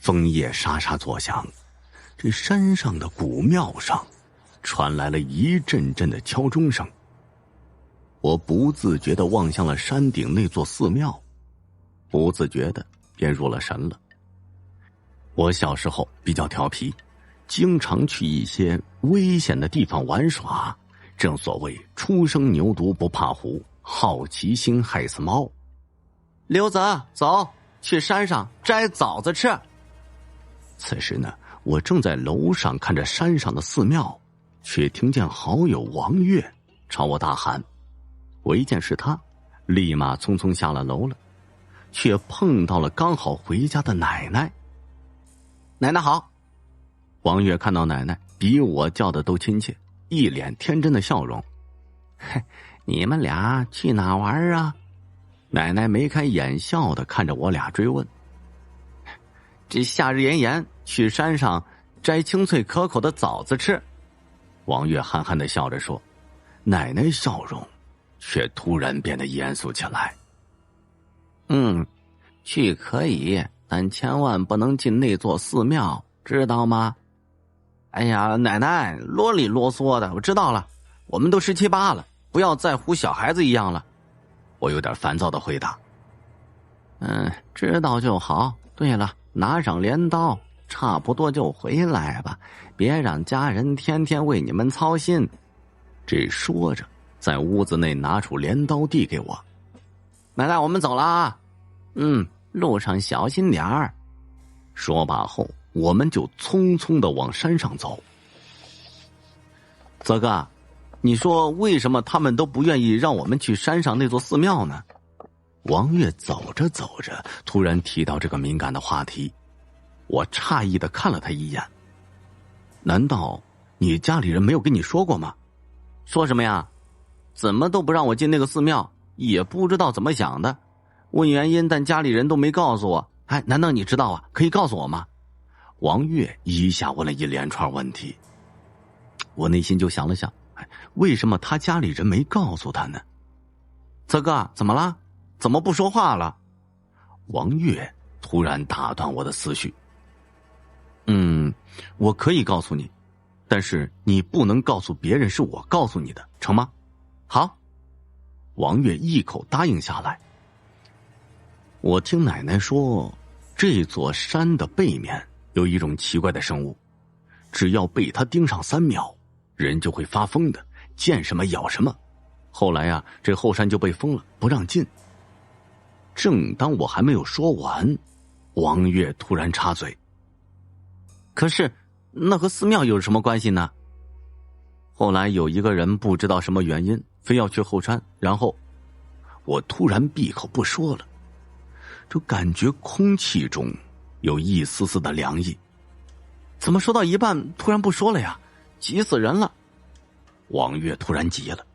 枫叶沙沙作响，这山上的古庙上传来了一阵阵的敲钟声。我不自觉地望向了山顶那座寺庙，不自觉地便入了神了。我小时候比较调皮，经常去一些危险的地方玩耍，正所谓初生牛犊不怕虎，好奇心害死猫。刘子，走，去山上摘枣子吃。此时呢，我正在楼上看着山上的寺庙，却听见好友王月朝我大喊。我一见是他，立马匆匆下了楼了，却碰到了刚好回家的奶奶。奶奶好。王月看到奶奶比我叫的都亲切，一脸天真的笑容。嘿，你们俩去哪玩啊？奶奶眉开眼笑的看着我俩追问。这夏日炎炎，去山上摘清脆可口的枣子吃。王月憨憨的笑着说，奶奶笑容却突然变得严肃起来。去可以，但千万不能进那座寺庙，知道吗？哎呀，奶奶啰里啰嗦的，我知道了，我们都17、18了，不要再唬小孩子一样了。我有点烦躁的回答。知道就好。对了，拿上镰刀，差不多就回来吧，别让家人天天为你们操心。这说着，在屋子内拿出镰刀递给我。奶奶，我们走了啊。路上小心点儿。说罢后，我们就匆匆的往山上走。泽哥，你说为什么他们都不愿意让我们去山上那座寺庙呢？王月走着走着，突然提到这个敏感的话题。我诧异的看了他一眼。难道你家里人没有跟你说过吗？说什么呀？怎么都不让我进那个寺庙，也不知道怎么想的。问原因，但家里人都没告诉我。哎，难道你知道啊？可以告诉我吗？王月一下问了一连串问题。我内心就想了想，为什么他家里人没告诉他呢？泽哥，怎么了？怎么不说话了？王月突然打断我的思绪。我可以告诉你，但是你不能告诉别人是我告诉你的，成吗？好。王月一口答应下来。我听奶奶说，这座山的背面有一种奇怪的生物，只要被它盯上3秒，人就会发疯的，见什么咬什么。后来啊，这后山就被封了，不让进。正当我还没有说完，王月突然插嘴。可是那和寺庙有什么关系呢？后来有一个人不知道什么原因非要去后山，然后我突然闭口不说了，就感觉空气中有一丝丝的凉意。怎么说到一半突然不说了呀？急死人了。王月突然急了。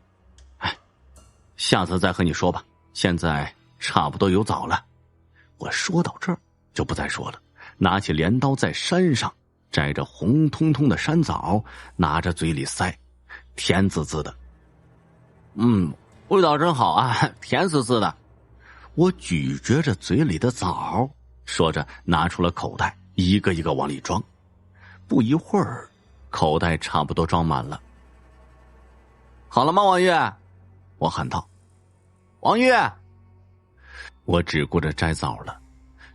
下次再和你说吧，现在差不多有枣了。我说到这儿就不再说了，拿起镰刀在山上摘着红彤彤的山枣，拿着嘴里塞，甜滋滋的。味道真好啊，甜滋滋的。我咀嚼着嘴里的枣，说着拿出了口袋，一个一个往里装。不一会儿，口袋差不多装满了。好了吗，王月？我喊道。王月！我只顾着摘枣了，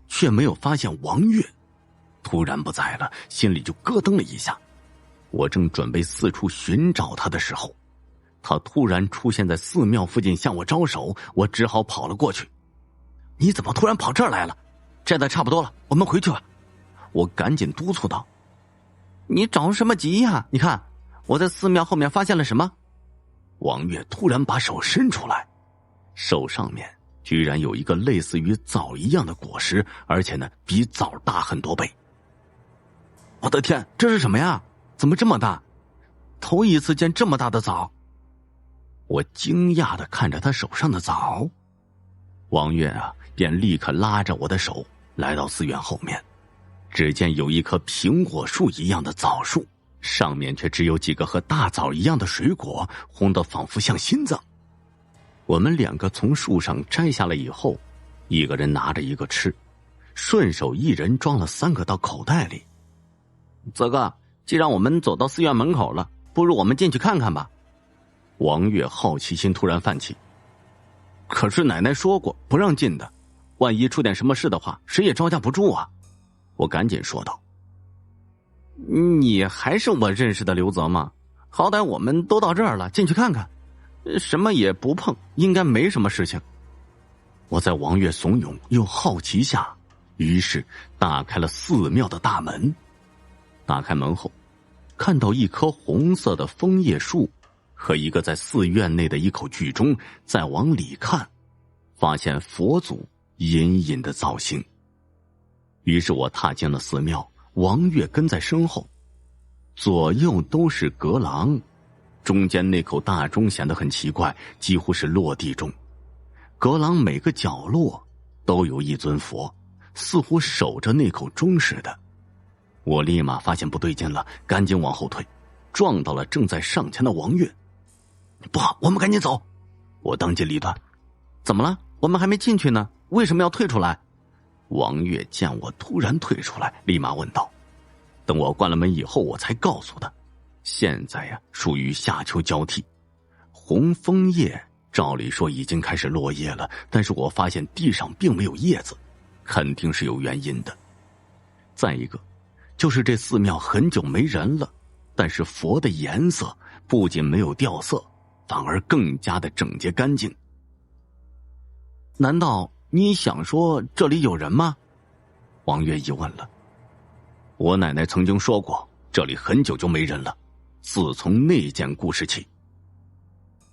却没有发现王月突然不在了，心里就咯噔了一下。我正准备四处寻找他的时候，他突然出现在寺庙附近向我招手，我只好跑了过去。你怎么突然跑这儿来了？摘的差不多了，我们回去吧。我赶紧督促道。你着什么急呀？你看我在寺庙后面发现了什么？王月突然把手伸出来，手上面居然有一个类似于枣一样的果实，而且呢比枣大很多倍。我的天，这是什么呀？怎么这么大？头一次见这么大的枣。我惊讶地看着他手上的枣。王月啊便立刻拉着我的手来到寺院后面，只见有一棵苹果树一样的枣树，上面却只有几个和大枣一样的水果，红得仿佛像心脏。我们2个从树上摘下来以后，一个人拿着一个吃，顺手一人装了3个到口袋里。泽哥，既然我们走到寺院门口了，不如我们进去看看吧。王月好奇心突然泛起。可是奶奶说过不让进的，万一出点什么事的话，谁也招架不住啊！我赶紧说道。你还是我认识的刘泽吗？好歹我们都到这儿了，进去看看，什么也不碰，应该没什么事情。我在王月怂恿又好奇下，于是打开了寺庙的大门。打开门后，看到一棵红色的枫叶树和一个在寺院内的一口巨钟。再往里看，发现佛祖隐隐的造型。于是我踏进了寺庙，王月跟在身后。左右都是阁廊，中间那口大钟显得很奇怪，几乎是落地钟。阁廊每个角落都有一尊佛，似乎守着那口钟似的。我立马发现不对劲了，赶紧往后退，撞到了正在上前的王月。不好，我们赶紧走！我当机立断。怎么了？我们还没进去呢，为什么要退出来？王月见我突然退出来，立马问道。等我关了门以后，我才告诉他，现在呀，属于夏秋交替，红枫叶照理说已经开始落叶了，但是我发现地上并没有叶子，肯定是有原因的。再一个，就是这寺庙很久没人了，但是佛的颜色不仅没有掉色，反而更加的整洁干净。难道你想说这里有人吗？王月疑问了。我奶奶曾经说过，这里很久就没人了，自从那件故事起。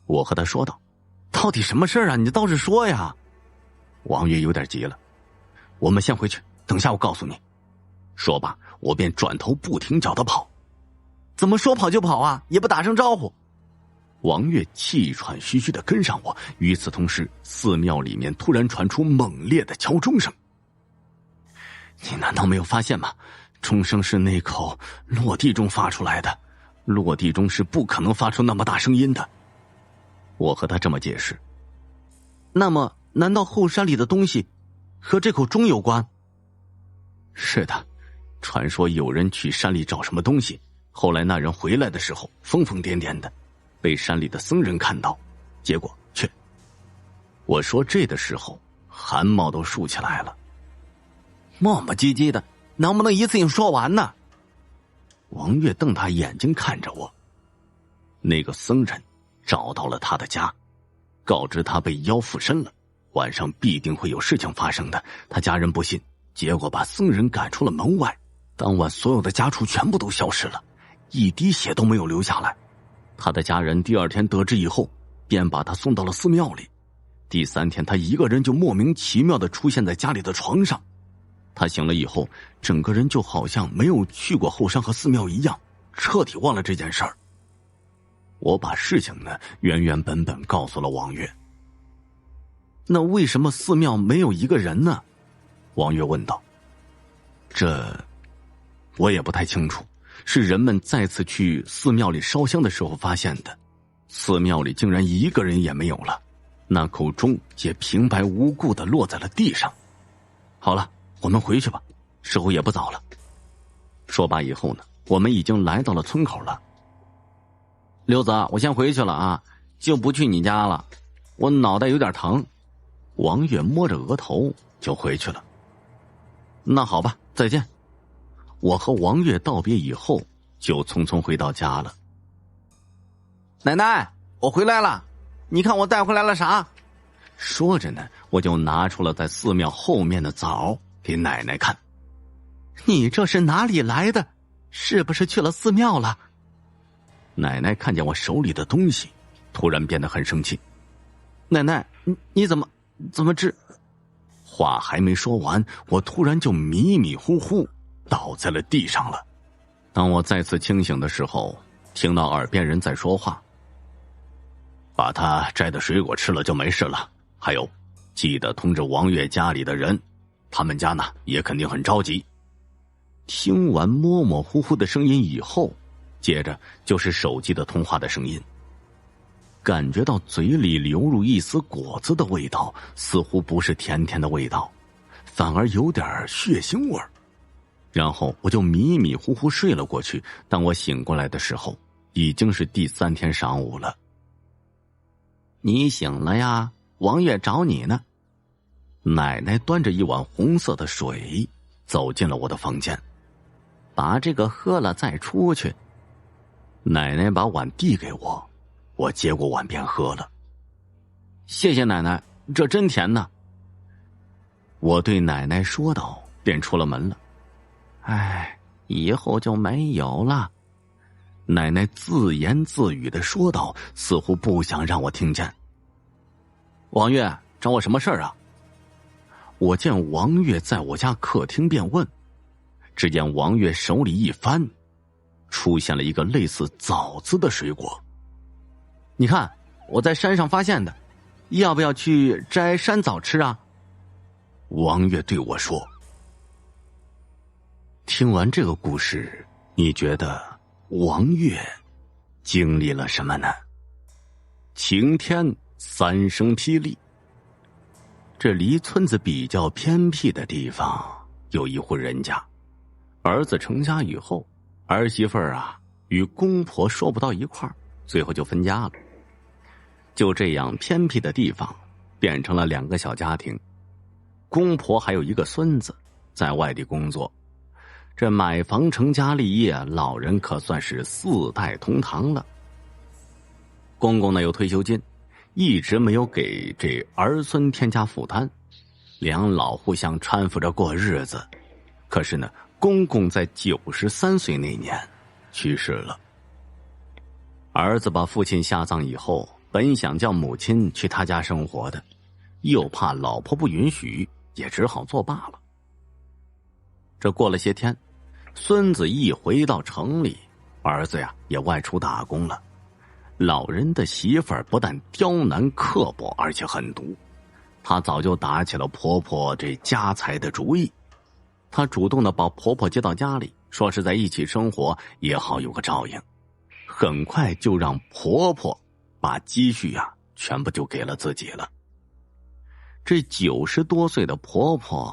我和他说道。到底什么事啊？你倒是说呀！王月有点急了。我们先回去，等下我告诉你。说罢，我便转头不停脚的跑。怎么说跑就跑啊？也不打声招呼。王月气喘吁吁的跟上我，与此同时，寺庙里面突然传出猛烈的敲钟声。你难道没有发现吗？钟声是那口落地钟发出来的，落地钟是不可能发出那么大声音的。我和他这么解释。那么，难道后山里的东西和这口钟有关？是的，传说有人去山里找什么东西，后来那人回来的时候疯疯癫癫的，被山里的僧人看到，结果却……我说这的时候，汗毛都竖起来了。磨磨唧唧的，能不能一次性说完呢？王月瞪大眼睛看着我。那个僧人找到了他的家，告知他被妖附身了，晚上必定会有事情发生的。他家人不信，结果把僧人赶出了门外。当晚所有的家畜全部都消失了，一滴血都没有留下来。他的家人第2天得知以后，便把他送到了寺庙里。第3天，他一个人就莫名其妙地出现在家里的床上。他醒了以后，整个人就好像没有去过后山和寺庙一样，彻底忘了这件事儿。我把事情呢原原本本告诉了王月。那为什么寺庙没有一个人呢？王月问道。这我也不太清楚，是人们再次去寺庙里烧香的时候发现的。寺庙里竟然一个人也没有了，那口钟也平白无故地落在了地上。好了，我们回去吧，时候也不早了。说罢以后呢，我们已经来到了村口了。刘子，我先回去了啊，就不去你家了，我脑袋有点疼。王月摸着额头就回去了。那好吧，再见。我和王月道别以后，就匆匆回到家了。奶奶，我回来了，你看我带回来了啥？说着呢，我就拿出了在寺庙后面的枣给奶奶看。你这是哪里来的？是不是去了寺庙了？奶奶看见我手里的东西，突然变得很生气。奶奶，你怎么治？话还没说完，我突然就迷迷糊糊倒在了地上了。当我再次清醒的时候，听到耳边人在说话。把他摘的水果吃了就没事了，还有记得通知王月家里的人，他们家呢也肯定很着急。听完模模糊糊的声音以后，接着就是手机的通话的声音。感觉到嘴里流入一丝果子的味道，似乎不是甜甜的味道，反而有点血腥味儿。然后我就迷迷糊糊睡了过去。当我醒过来的时候，已经是第3天晌午了。你醒了呀？王月找你呢。奶奶端着一碗红色的水走进了我的房间。把这个喝了再出去。奶奶把碗递给我，我接过碗便喝了。谢谢奶奶，这真甜呐。我对奶奶说道，便出了门了。哎，以后就没有了。奶奶自言自语的说道，似乎不想让我听见。王月找我什么事儿啊？我见王月在我家客厅便问。只见王月手里一翻，出现了一个类似枣子的水果。你看，我在山上发现的，要不要去摘山枣吃啊？王月对我说。听完这个故事，你觉得王月经历了什么呢？晴天3声霹雳。这离村子比较偏僻的地方有一户人家，儿子成家以后，儿媳妇儿与公婆说不到一块儿，最后就分家了。就这样，偏僻的地方变成了2个小家庭，公婆还有一个孙子在外地工作。这买房成家立业，老人可算是4代同堂了。公公呢有退休金，一直没有给这儿孙添加负担，两老互相搀扶着过日子。可是呢，公公在93岁那年去世了。儿子把父亲下葬以后，本想叫母亲去他家生活的，又怕老婆不允许，也只好作罢了。这过了些天，孙子一回到城里，儿子也外出打工了。老人的媳妇儿不但刁难刻薄，而且狠毒。她早就打起了婆婆这家财的主意。她主动的把婆婆接到家里，说是在一起生活也好有个照应。很快就让婆婆把积蓄全部就给了自己了。这90多岁的婆婆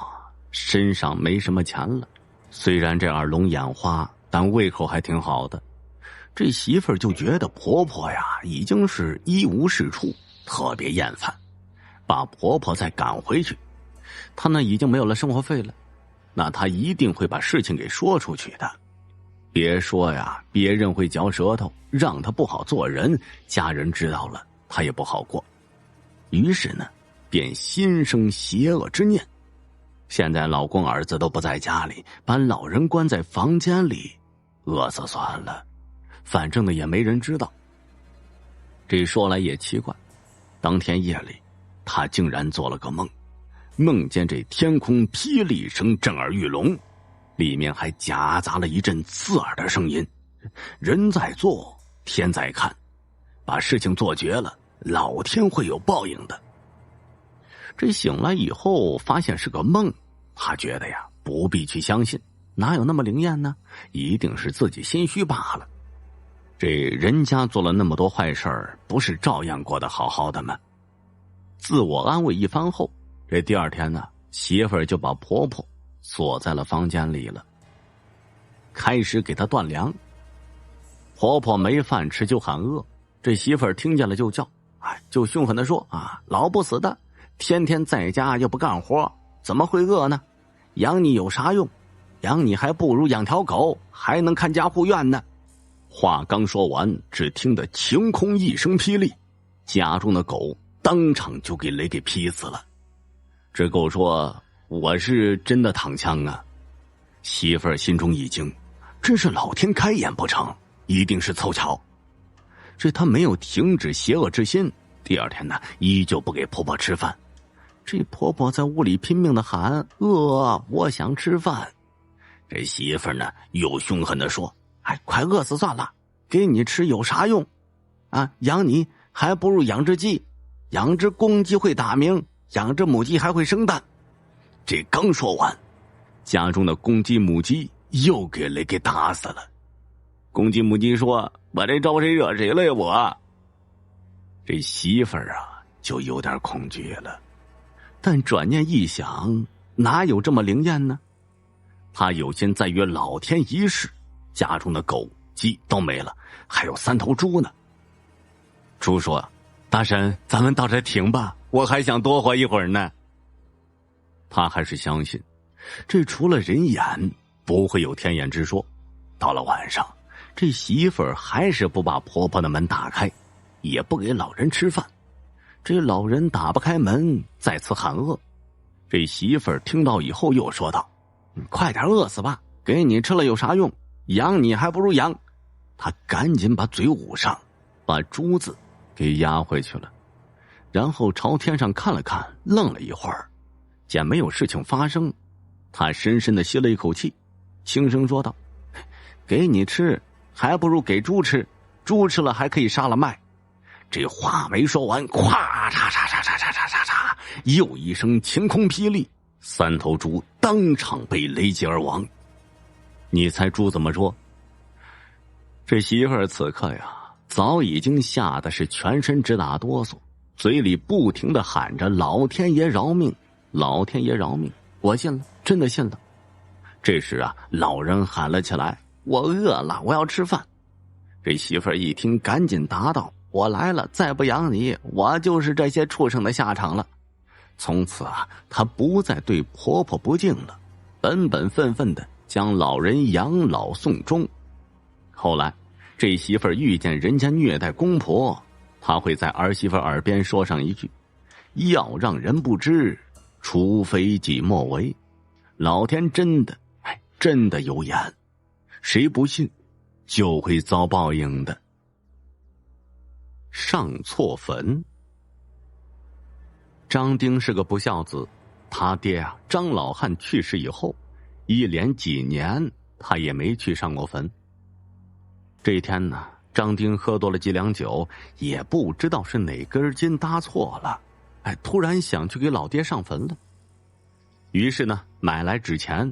身上没什么钱了，虽然这耳聋眼花，但胃口还挺好的。这媳妇儿就觉得婆婆已经是一无是处，特别厌烦，把婆婆再赶回去。她呢已经没有了生活费了，那她一定会把事情给说出去的。别说别人会嚼舌头，让她不好做人，家人知道了她也不好过。于是呢，便心生邪恶之念。现在老公儿子都不在家里，把老人关在房间里，饿死算了，反正呢也没人知道。这说来也奇怪，当天夜里，他竟然做了个梦，梦见这天空霹雳声震耳欲聋，里面还夹杂了一阵刺耳的声音。人在做，天在看，把事情做绝了，老天会有报应的。这醒来以后发现是个梦，他觉得不必去相信，哪有那么灵验呢？一定是自己心虚罢了。这人家做了那么多坏事儿，不是照样过得好好的吗？自我安慰一番后，这第2天呢，媳妇儿就把婆婆锁在了房间里了，开始给她断粮。婆婆没饭吃就喊饿，这媳妇儿听见了就叫，就凶狠地说老不死的，天天在家又不干活，怎么会饿呢？养你有啥用？养你还不如养条狗，还能看家护院呢。话刚说完，只听得晴空一声霹雳，家中的狗当场就给雷给劈死了。这狗说：“我是真的躺枪啊！”媳妇儿心中一惊，真是老天开眼不成，一定是凑巧。这她没有停止邪恶之心，第2天呢，依旧不给婆婆吃饭。这婆婆在屋里拼命的喊：“饿，我想吃饭。”这媳妇儿呢，又凶狠的说：“快饿死算了，给你吃有啥用？养你还不如养只鸡，养只公鸡会打鸣，养只母鸡还会生蛋。”这刚说完，家中的公鸡母鸡又给雷给打死了。公鸡母鸡说：“我这招谁惹谁了呀我？”这媳妇儿就有点恐惧了，但转念一想，哪有这么灵验呢？他有心在于老天一试，家中的狗鸡都没了，还有3头猪呢。猪说：“大神，咱们到这停吧，我还想多活一会儿呢。”他还是相信，这除了人眼，不会有天眼之说。到了晚上，这媳妇儿还是不把婆婆的门打开，也不给老人吃饭。这老人打不开门，再次喊饿。这媳妇儿听到以后又说道：“你快点饿死吧，给你吃了有啥用？养你还不如养。”他赶紧把嘴捂上，把珠子给压回去了，然后朝天上看了看，愣了一会儿，见没有事情发生，他深深地吸了一口气，轻声说道：“给你吃还不如给猪吃，猪吃了还可以杀了卖。”这话没说完，咵嚓嚓嚓嚓嚓嚓嚓嚓，又一声晴空霹雳，3头猪当场被雷击而亡。你猜猪怎么说？这媳妇儿此刻呀，早已经吓得是全身直打哆嗦，嘴里不停地喊着：“老天爷饶命，老天爷饶命！”我信了，真的信了。这时啊，老人喊了起来：“我饿了，我要吃饭。”这媳妇儿一听，赶紧答道：“我来了，再不养你，我就是这些畜生的下场了。”从此啊，她不再对婆婆不敬了，本本分分的将老人养老送终。后来，这媳妇儿遇见人家虐待公婆，她会在儿媳妇耳边说上一句：“要让人不知，除非己莫为。”老天真的，真的有眼，谁不信，就会遭报应的。上错坟。张丁是个不孝子，他爹啊张老汉去世以后，一连几年他也没去上过坟。这一天呢，张丁喝多了几两酒，也不知道是哪根筋搭错了，突然想去给老爹上坟了。于是呢，买来纸钱，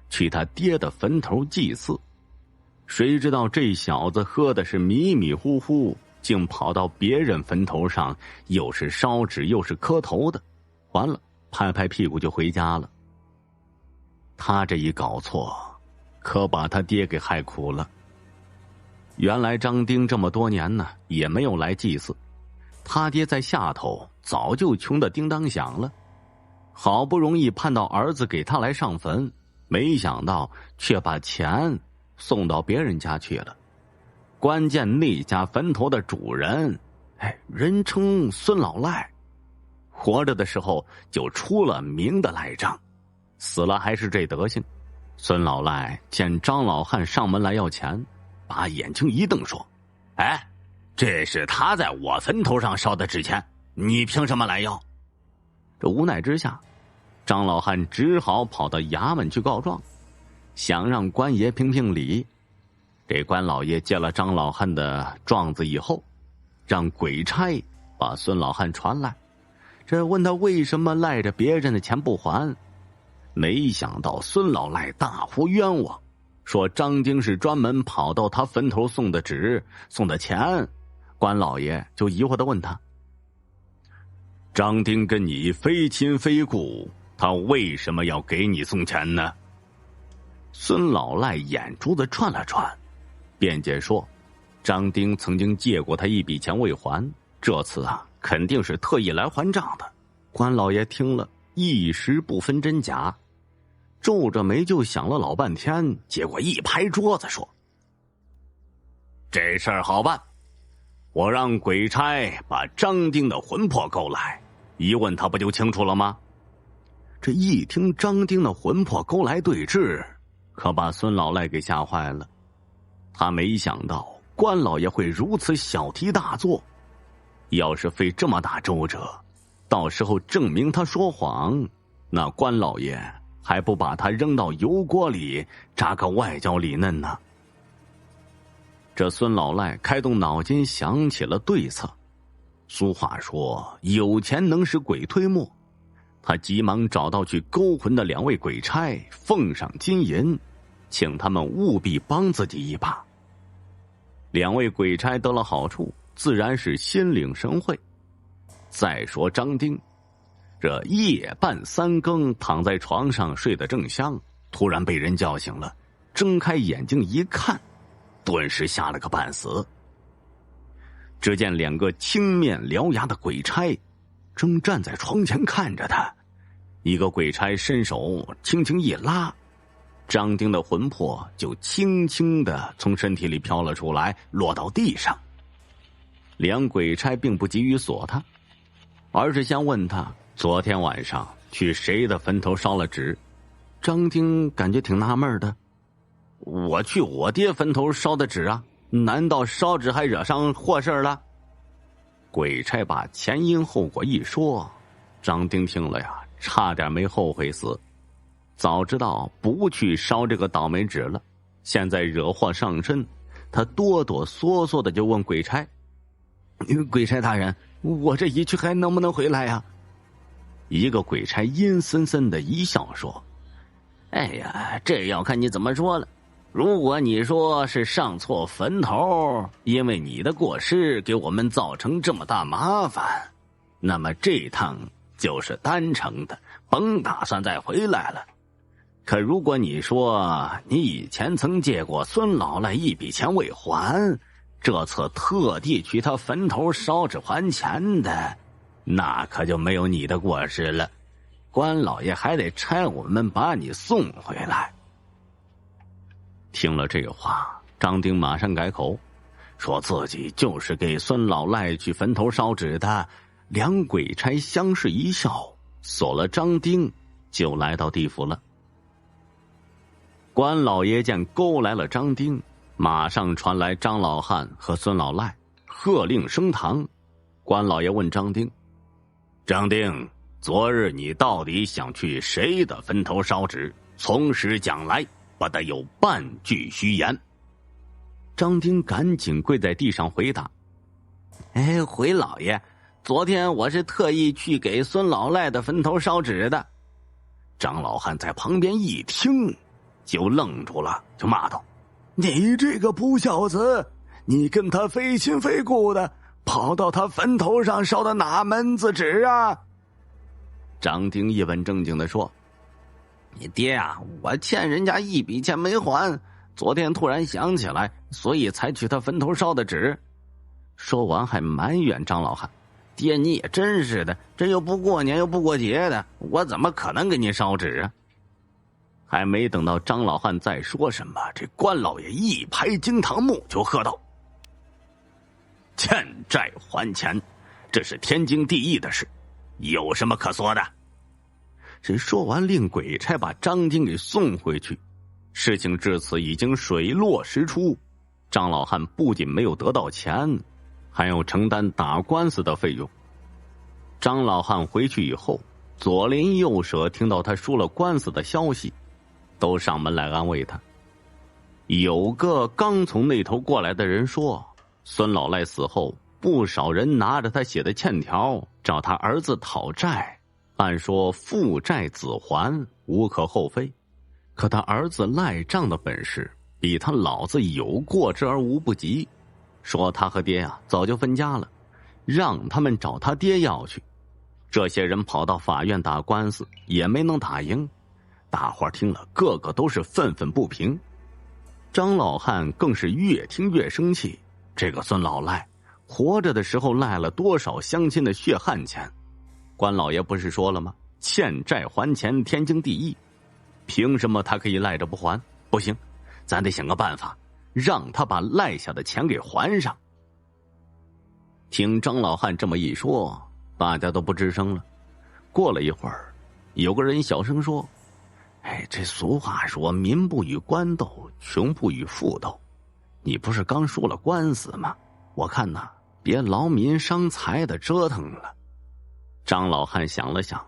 去他爹的坟头祭祀。谁知道这小子喝的是迷迷糊糊，竟跑到别人坟头上，又是烧纸又是磕头的，完了，拍拍屁股就回家了。他这一搞错，可把他爹给害苦了。原来张丁这么多年呢，也没有来祭祀，他爹在下头早就穷得叮当响了，好不容易盼到儿子给他来上坟，没想到却把钱送到别人家去了。关键那家坟头的主人，人称孙老赖，活着的时候就出了名的赖账，死了还是这德行。孙老赖见张老汉上门来要钱，把眼睛一瞪说：“这是他在我坟头上烧的纸钱，你凭什么来要？”这无奈之下，张老汉只好跑到衙门去告状，想让官爷评评理。这官老爷接了张老汉的状子以后，让鬼差把孙老汉传来，这问他为什么赖着别人的钱不还。没想到孙老赖大呼冤枉，说张丁是专门跑到他坟头送的纸，送的钱。官老爷就疑惑地问他：“张丁跟你非亲非故，他为什么要给你送钱呢？”孙老赖眼珠子转了转，辩解说：“张丁曾经借过他一笔钱未还，这次啊肯定是特意来还账的。”官老爷听了一时不分真假，皱着眉就想了老半天，结果一拍桌子说：“这事儿好办，我让鬼差把张丁的魂魄勾来，一问他不就清楚了吗？”这一听张丁的魂魄勾来对质，可把孙老赖给吓坏了。他没想到关老爷会如此小题大做，要是费这么大周折，到时候证明他说谎，那关老爷还不把他扔到油锅里炸个外焦里嫩呢？这孙老赖开动脑筋想起了对策。俗话说有钱能使鬼推磨，他急忙找到去勾魂的2位鬼差，奉上金银，请他们务必帮自己一把。2位鬼差得了好处，自然是心领神会。再说张丁，这夜半三更躺在床上睡得正香，突然被人叫醒了，睁开眼睛一看，顿时吓了个半死。只见2个青面獠牙的鬼差正站在床前看着他，一个鬼差伸手轻轻一拉，张丁的魂魄就轻轻地从身体里飘了出来，落到地上。2鬼差并不急于锁他，而是先问他昨天晚上去谁的坟头烧了纸。张丁感觉挺纳闷的，我去我爹坟头烧的纸啊，难道烧纸还惹上祸事了？鬼差把前因后果一说，张丁听了呀，差点没后悔死。早知道不去烧这个倒霉纸了，现在惹祸上身，他哆哆嗦嗦的就问鬼差：“鬼差大人，我这一去还能不能回来呀？”一个鬼差阴森森的一笑说：“哎呀，这要看你怎么说了。如果你说是上错坟头，因为你的过失给我们造成这么大麻烦，那么这趟就是单程的，甭打算再回来了。可如果你说你以前曾借过孙老赖一笔钱未还，这次特地去他坟头烧纸还钱的，那可就没有你的过失了，关老爷还得差我们把你送回来。”听了这话，张丁马上改口，说自己就是给孙老赖去坟头烧纸的。2鬼差相视一笑，锁了张丁，就来到地府了。关老爷见勾来了张丁，马上传来张老汉和孙老赖，喝令升堂。关老爷问张丁：“张丁，昨日你到底想去谁的坟头烧纸？从实讲来，不得有半句虚言。”张丁赶紧跪在地上回答：“回老爷，昨天我是特意去给孙老赖的坟头烧纸的。”张老汉在旁边一听就愣住了，就骂道：“你这个不孝子，你跟他非亲非故的，跑到他坟头上烧的哪门子纸啊？”张丁一本正经的说：“你爹啊，我欠人家一笔钱没还，昨天突然想起来，所以才去他坟头烧的纸。”说完还埋怨张老汉：“爹你也真是的，这又不过年又不过节的，我怎么可能给你烧纸啊？”还没等到张老汉再说什么，这关老爷一拍惊堂木就喝道：“欠债还钱，这是天经地义的事，有什么可说的？”这说完，令鬼差把张丁给送回去。事情至此已经水落石出，张老汉不仅没有得到钱，还要承担打官司的费用。张老汉回去以后，左邻右舍听到他输了官司的消息，都上门来安慰他。有个刚从那头过来的人说，孙老赖死后，不少人拿着他写的欠条找他儿子讨债，按说父债子还，无可厚非。可他儿子赖账的本事比他老子有过之而无不及，说他和爹啊早就分家了，让他们找他爹要去。这些人跑到法院打官司，也没能打赢。大伙听了，个个都是愤愤不平。张老汉更是越听越生气，这个孙老赖活着的时候赖了多少乡亲的血汗钱？关老爷不是说了吗？欠债还钱天经地义，凭什么他可以赖着不还？不行，咱得想个办法，让他把赖下的钱给还上。听张老汉这么一说，大家都不吱声了。过了一会儿，有个人小声说：“这俗话说民不与官斗，穷不与富斗。你不是刚输了官司吗？我看呐，别劳民伤财的折腾了。”张老汉想了想，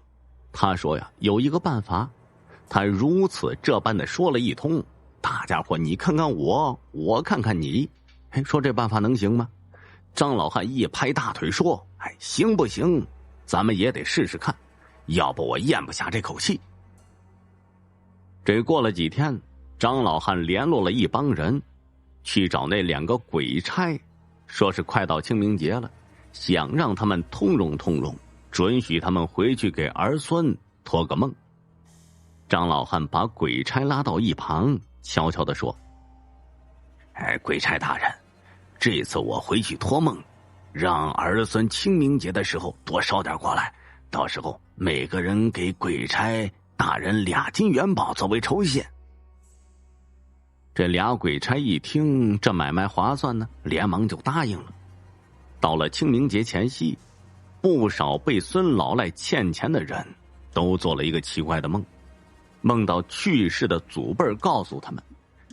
他说呀，有一个办法。他如此这般的说了一通，大家伙你看看我，我看看你，说这办法能行吗？张老汉一拍大腿说：“行不行？咱们也得试试看，要不我咽不下这口气。”这过了几天，张老汉联络了一帮人，去找那2个鬼差，说是快到清明节了，想让他们通融通融，准许他们回去给儿孙托个梦。张老汉把鬼差拉到一旁，悄悄地说：“鬼差大人，这次我回去托梦，让儿孙清明节的时候多烧点过来，到时候每个人给鬼差大人2斤元宝作为酬谢。”这俩鬼差一听这买卖划算呢，连忙就答应了。到了清明节前夕，不少被孙老赖欠钱的人都做了一个奇怪的梦，梦到去世的祖辈告诉他们，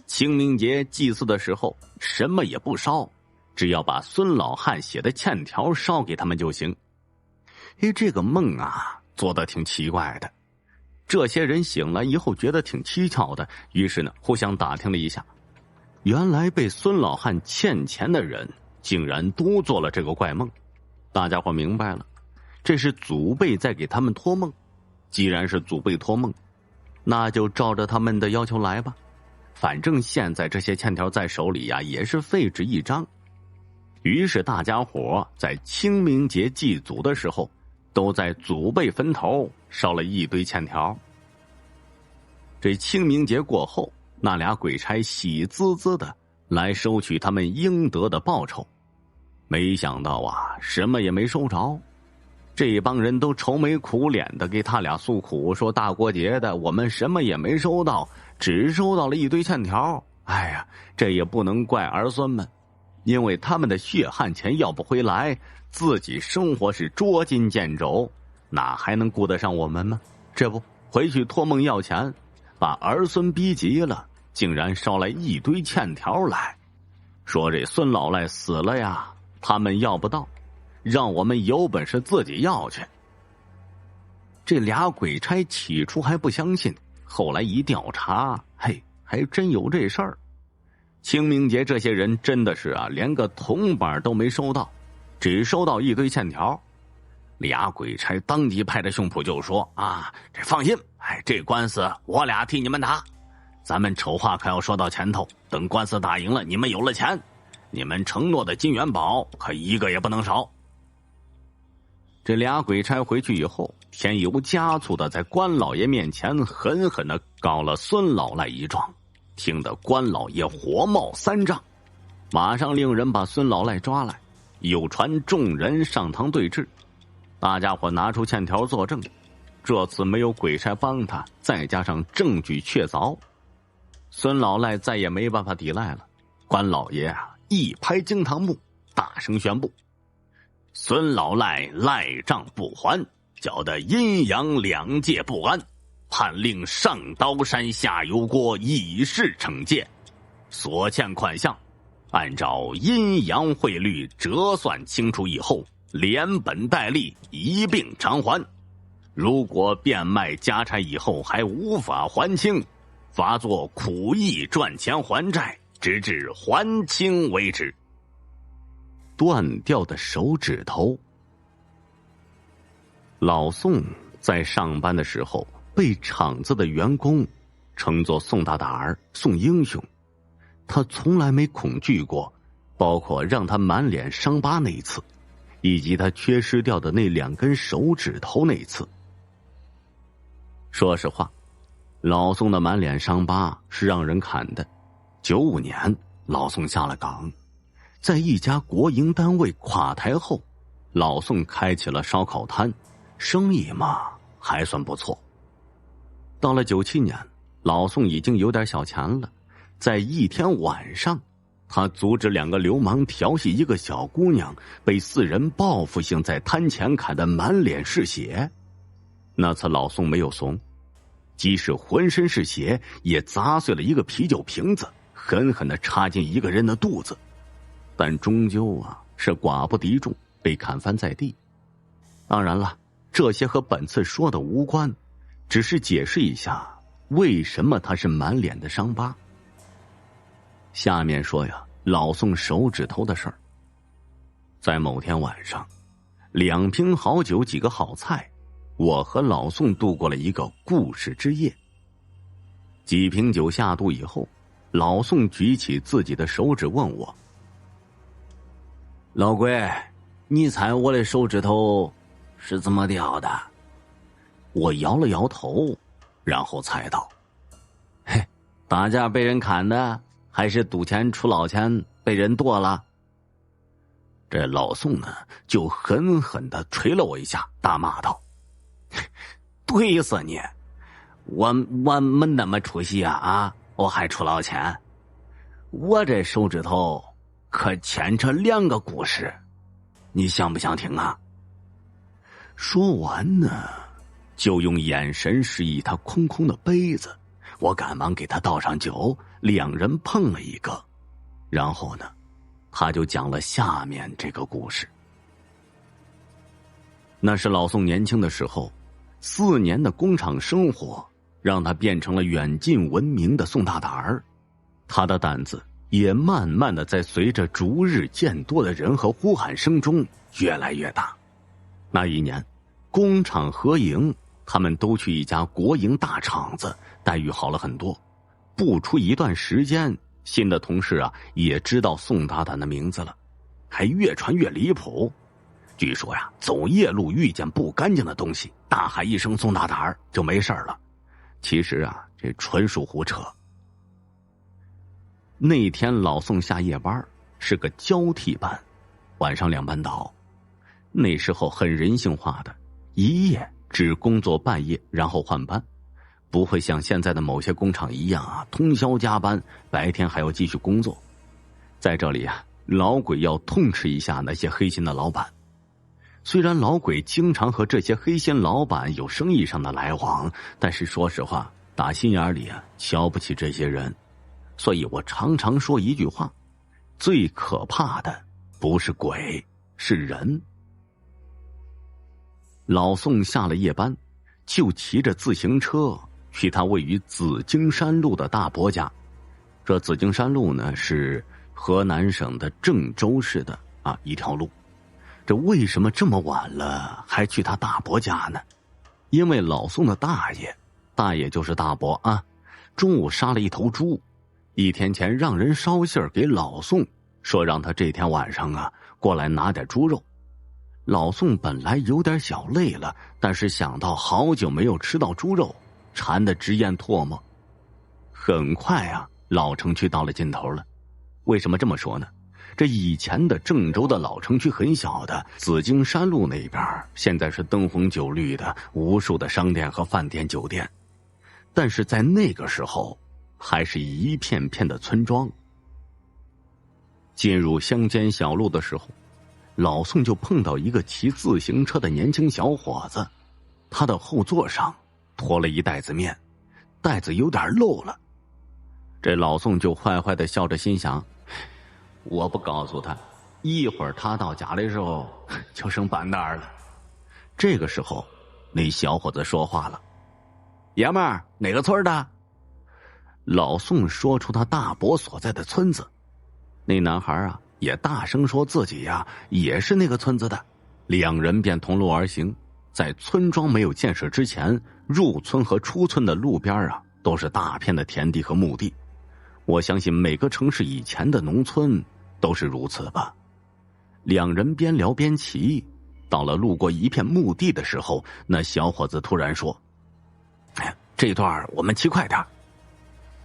清明节祭祀的时候什么也不烧，只要把孙老汉写的欠条烧给他们就行。这个梦啊做得挺奇怪的，这些人醒来以后觉得挺蹊跷的，于是呢互相打听了一下，原来被孙老汉欠钱的人竟然都做了这个怪梦。大家伙明白了，这是祖辈在给他们托梦。既然是祖辈托梦，那就照着他们的要求来吧，反正现在这些欠条在手里呀，也是废纸一张。于是大家伙在清明节祭祖的时候，都在祖辈坟头烧了一堆欠条。这清明节过后，那俩鬼差喜滋滋的来收取他们应得的报酬，没想到啊，什么也没收着。这帮人都愁眉苦脸的给他俩诉苦，说大过节的我们什么也没收到，只收到了一堆欠条。哎呀，这也不能怪儿孙们，因为他们的血汗钱要不回来，自己生活是捉襟见肘，哪还能顾得上我们吗？这不回去托梦要钱，把儿孙逼急了，竟然烧来一堆欠条来，说这孙老赖死了呀，他们要不到，让我们有本事自己要去。这俩鬼差起初还不相信，后来一调查，嘿，还真有这事儿。清明节这些人真的是啊，连个铜板都没收到，只收到一堆欠条。俩鬼差当即拍着胸脯就说啊，这放心，这官司我俩替你们打，咱们丑话可要说到前头，等官司打赢了，你们有了钱，你们承诺的金元宝可一个也不能少。这俩鬼差回去以后，添油加醋的在关老爷面前狠狠的告了孙老赖一状，听得关老爷火冒三丈，马上令人把孙老赖抓来，又传众人上堂对质。大家伙拿出欠条作证，这次没有鬼差帮他，再加上证据确凿，孙老赖再也没办法抵赖了。关老爷啊一拍惊堂木，大声宣布，孙老赖赖账不还，搅得阴阳两界不安，判令上刀山下油锅，以示惩戒。所欠款项按照阴阳汇率折算清楚以后，连本带利一并偿还。如果变卖家产以后还无法还清，罚作苦役赚钱还债，直至还清为止。断掉的手指头。老宋在上班的时候被厂子的员工称作宋大胆儿、宋英雄，他从来没恐惧过，包括让他满脸伤疤那一次，以及他缺失掉的那2根手指头那一次。说实话，老宋的满脸伤疤是让人看的。95年，老宋下了岗，在一家国营单位垮台后，老宋开起了烧烤摊，生意嘛还算不错。到了97年，老宋已经有点小钱了，在一天晚上，他阻止2个流氓调戏一个小姑娘，被4人报复性在摊前砍得满脸是血。那次老宋没有怂，即使浑身是血，也砸碎了一个啤酒瓶子，狠狠地插进一个人的肚子，但终究啊是寡不敌众，被砍翻在地。当然了，这些和本次说的无关，只是解释一下为什么他是满脸的伤疤。下面说呀，老宋手指头的事儿。在某天晚上，2瓶好酒几个好菜，我和老宋度过了一个故事之夜。几瓶酒下肚以后，老宋举起自己的手指问我，老鬼，你猜我的手指头是怎么掉的？我摇了摇头，然后猜道：嘿，打架被人砍的，还是赌钱出老千被人剁了？这老宋呢，就狠狠地捶了我一下，大骂道：对死你！我没那么出息啊！我还出老千，我这手指头可牵扯2个故事，你想不想听啊？说完呢，就用眼神示意他空空的杯子。我赶忙给他倒上酒，2人碰了一个，然后呢，他就讲了下面这个故事。那是老宋年轻的时候，4年的工厂生活让他变成了远近闻名的宋大胆儿，他的胆子也慢慢的在随着逐日渐多的人和呼喊声中越来越大。那一年，工厂合营，他们都去一家国营大厂子，待遇好了很多。不出一段时间，新的同事也知道宋大胆的名字了，还越传越离谱。据说走夜路遇见不干净的东西，大喊一声宋大胆儿就没事了。其实这纯属胡扯。那天老宋下夜班，是个交替班，晚上2班倒。那时候很人性化的，一夜只工作半夜，然后换班，不会像现在的某些工厂一样通宵加班，白天还要继续工作。在这里老鬼要痛斥一下那些黑心的老板。虽然老鬼经常和这些黑心老板有生意上的来往，但是说实话，打心眼里瞧不起这些人。所以我常常说一句话，最可怕的不是鬼，是人。老宋下了夜班，就骑着自行车去他位于紫荆山路的大伯家。这紫荆山路呢，是河南省的郑州市的一条路。这为什么这么晚了还去他大伯家呢？因为老宋的大爷就是大伯中午杀了一头猪，1天前让人捎信儿给老宋，说让他这天晚上过来拿点猪肉。老宋本来有点小累了，但是想到好久没有吃到猪肉，馋得直咽唾沫。很快老城区到了尽头了。为什么这么说呢？这以前的郑州的老城区很小的，紫荆山路那边现在是灯红酒绿的，无数的商店和饭店酒店。但是在那个时候，还是一片片的村庄。进入乡间小路的时候，老宋就碰到一个骑自行车的年轻小伙子，他的后座上驮了一袋子面，袋子有点漏了。这老宋就坏坏的笑着，心想，我不告诉他，一会儿他到家的时候就剩半袋了。这个时候，那小伙子说话了：爷们儿，哪个村的？老宋说出他大伯所在的村子。那男孩也大声说自己也是那个村子的。2人便同路而行。在村庄没有建设之前，入村和出村的路边都是大片的田地和墓地。我相信每个城市以前的农村都是如此吧。2人边聊边骑，到了路过一片墓地的时候，那小伙子突然说：这段我们骑快点。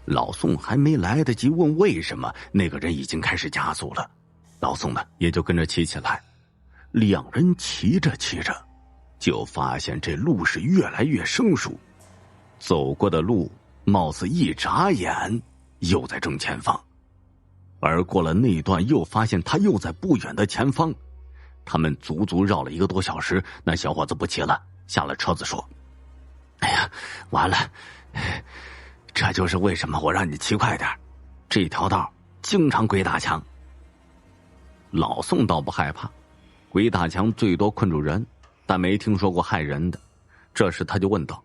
老宋还没来得及问为什么，那个人已经开始加速了。老宋呢，也就跟着骑起来。2人骑着骑着，就发现这路是越来越生疏，走过的路貌似一眨眼又在正前方，而过了那段又发现他又在不远的前方。他们足足绕了1个多小时，那小伙子不骑了，下了车子说：哎呀，完了，这就是为什么我让你骑快点，这条道经常鬼打墙。老宋倒不害怕，鬼打墙最多困住人，但没听说过害人的。这时他就问道：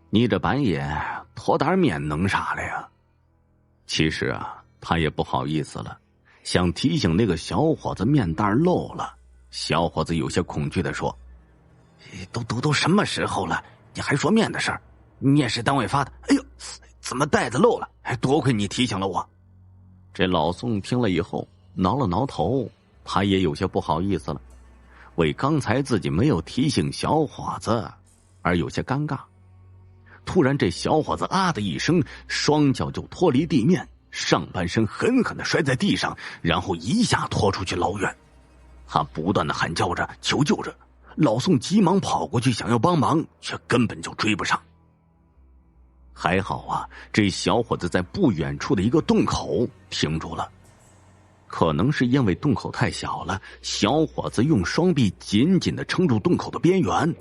你这半夜驮点面能啥了呀？其实他也不好意思了，想提醒那个小伙子面袋漏了。小伙子有些恐惧地说：都什么时候了，你还说面的事儿？面是单位发的。哎呦，怎么袋子漏了？多亏你提醒了我。这老宋听了以后挠了挠头，他也有些不好意思了。为刚才自己没有提醒小伙子而有些尴尬。突然这小伙子啊的一声，双脚就脱离地面，上半身狠狠地摔在地上，然后一下拖出去老远。他不断地喊叫着求救着，老宋急忙跑过去想要帮忙，却根本就追不上。还好啊，这小伙子在不远处的一个洞口停住了。可能是因为洞口太小了，小伙子用双臂紧紧地撑住洞口的边缘。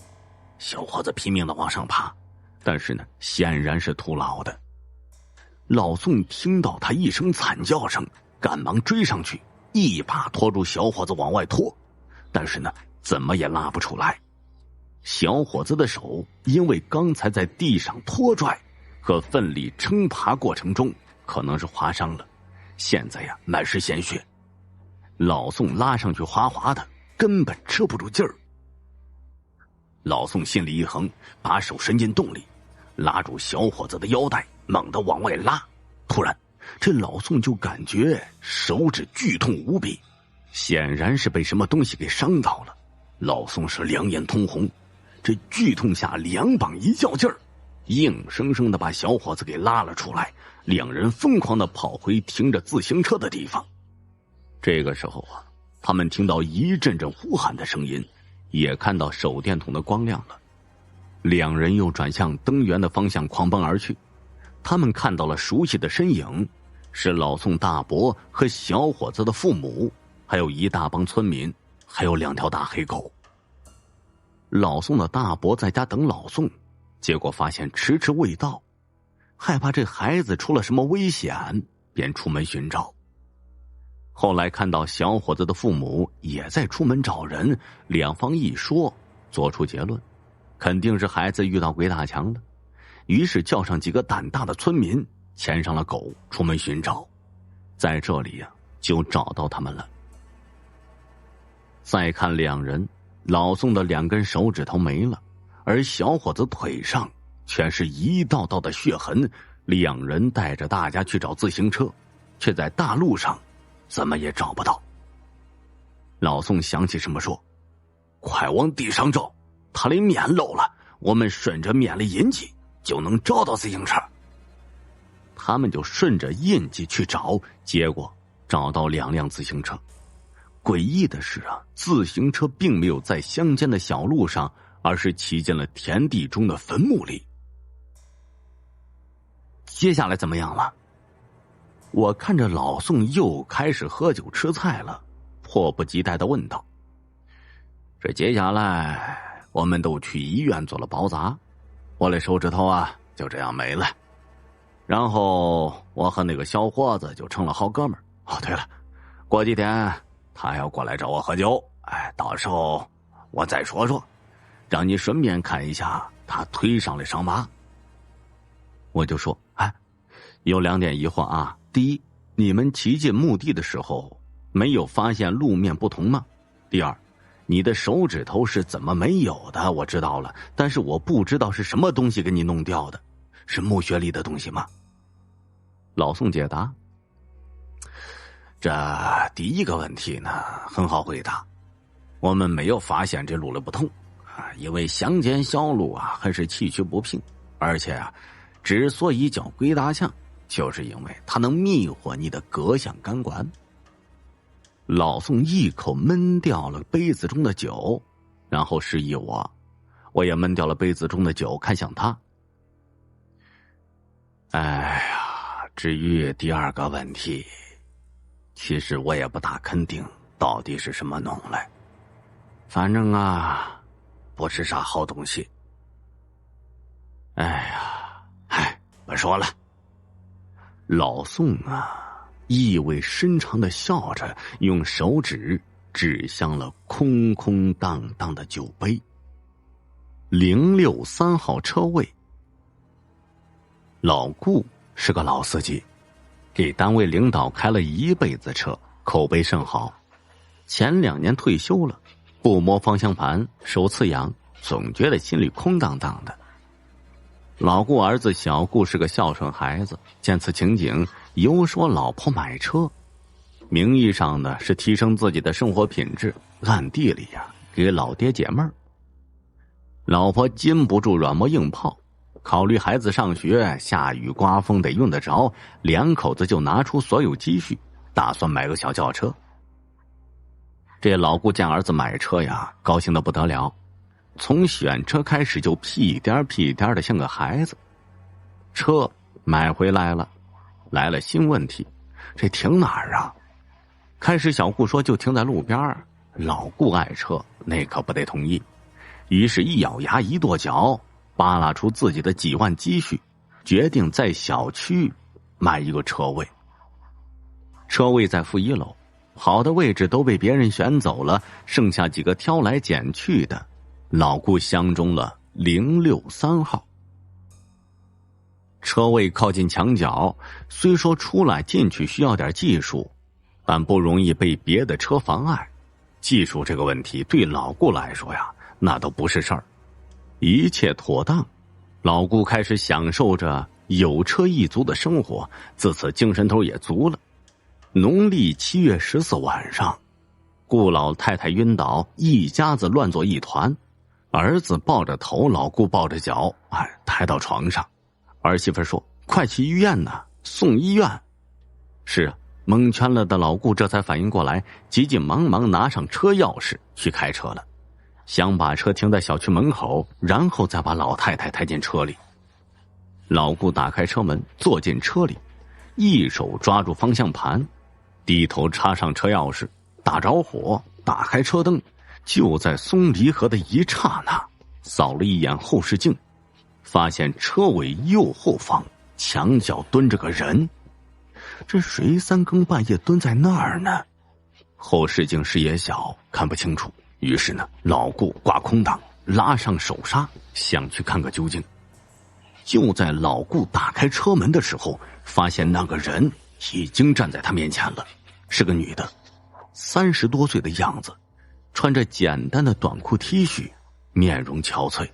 小伙子拼命地往上爬，但是呢，显然是徒劳的。老宋听到他一声惨叫声，赶忙追上去，一把拖住小伙子往外拖，但是呢，怎么也拉不出来。小伙子的手因为刚才在地上拖拽和奋力撑爬过程中，可能是划伤了，现在呀满是鲜血。老宋拉上去滑滑的，根本吃不住劲儿。老宋心里一横，把手伸进洞里，拉住小伙子的腰带，猛地往外拉。突然，这老宋就感觉手指剧痛无比，显然是被什么东西给伤到了。老宋是两眼通红，这剧痛下两膀一较劲儿，硬生生的把小伙子给拉了出来。两人疯狂的跑回停着自行车的地方。这个时候啊，他们听到一阵阵呼喊的声音，也看到手电筒的光亮了。两人又转向灯源的方向狂奔而去。他们看到了熟悉的身影，是老宋大伯和小伙子的父母，还有一大帮村民，还有两条大黑狗。老宋的大伯在家等老宋，结果发现迟迟未到，害怕这孩子出了什么危险，便出门寻找。后来看到小伙子的父母也在出门找人，两方一说，做出结论，肯定是孩子遇到鬼打墙了。于是叫上几个胆大的村民，牵上了狗出门寻找。在这里呀，就找到他们了。再看两人，老宋的两根手指头没了，而小伙子腿上全是一道道的血痕。两人带着大家去找自行车，却在大路上怎么也找不到。老宋想起什么说：“快往地上找，他的面漏了，我们顺着面的印记就能找到自行车。”他们就顺着印记去找，结果找到两辆自行车。诡异的是啊，自行车并没有在乡间的小路上，而是骑进了田地中的坟墓里。接下来怎么样了？我看着老宋又开始喝酒吃菜了，迫不及待地问道：“这接下来我们都去医院做了包扎，我的手指头啊就这样没了。然后我和那个小伙子就成了好哥们儿。哦，对了，过几天他要过来找我喝酒，到时候我再说说，让你顺便看一下他腿上的伤疤。”我就说：“有两点疑惑啊。第一，你们骑进墓地的时候没有发现路面不同吗？第二，你的手指头是怎么没有的？我知道了，但是我不知道是什么东西给你弄掉的，是墓穴里的东西吗？”老宋解答：“这第一个问题呢，很好回答。我们没有发现这路的不同因为乡间小路还是崎岖不平，而且之所以叫鬼打墙，就是因为它能迷惑你的各项感官。”老宋一口闷掉了杯子中的酒，然后示意我也闷掉了杯子中的酒，看向他。至于第二个问题，其实我也不大肯定到底是什么弄来，反正不是啥好东西。不说了。老宋意味深长地笑着，用手指指向了空空荡荡的酒杯。063号车位。老顾是个老司机，给单位领导开了一辈子车，口碑甚好。前2年退休了，不摸方向盘，手刺痒，总觉得心里空荡荡的。老顾儿子小顾是个孝顺孩子，见此情景，有说老婆买车，名义上呢是提升自己的生活品质，暗地里给老爹解闷儿。老婆禁不住软磨硬泡，考虑孩子上学，下雨刮风得用得着，两口子就拿出所有积蓄，打算买个小轿车。这老顾见儿子买车呀，高兴得不得了，从选车开始就屁颠屁颠的像个孩子。车买回来了，来了新问题，这停哪儿啊？开始小顾说就停在路边，老顾爱车，那可不得同意。于是一咬牙一跺脚，扒拉出自己的几万积蓄，决定在小区买一个车位。车位在负1楼，好的位置都被别人选走了，剩下几个挑来拣去的，老顾相中了063号。车位靠近墙角，虽说出来进去需要点技术，但不容易被别的车妨碍。技术这个问题对老顾来说呀，那都不是事儿。一切妥当，老顾开始享受着有车一族的生活，自此精神头也足了。农历7月14晚上，顾老太太晕倒，一家子乱作一团，儿子抱着头，老顾抱着脚，抬到床上。儿媳妇说：“快去医院呢，送医院。”是啊，蒙圈了的老顾这才反应过来，急急忙忙拿上车钥匙去开车了，想把车停在小区门口，然后再把老太太抬进车里。老顾打开车门，坐进车里，一手抓住方向盘，低头插上车钥匙，打着火，打开车灯。就在松离合的一刹那，扫了一眼后视镜，发现车尾右后方墙角蹲着个人。这谁3更半夜蹲在那儿呢？后视镜视野小，看不清楚。于是呢，老顾挂空档，拉上手刹，想去看个究竟。就在老顾打开车门的时候，发现那个人已经站在他面前了，是个女的，30多岁的样子，穿着简单的短裤 T 恤，面容憔悴。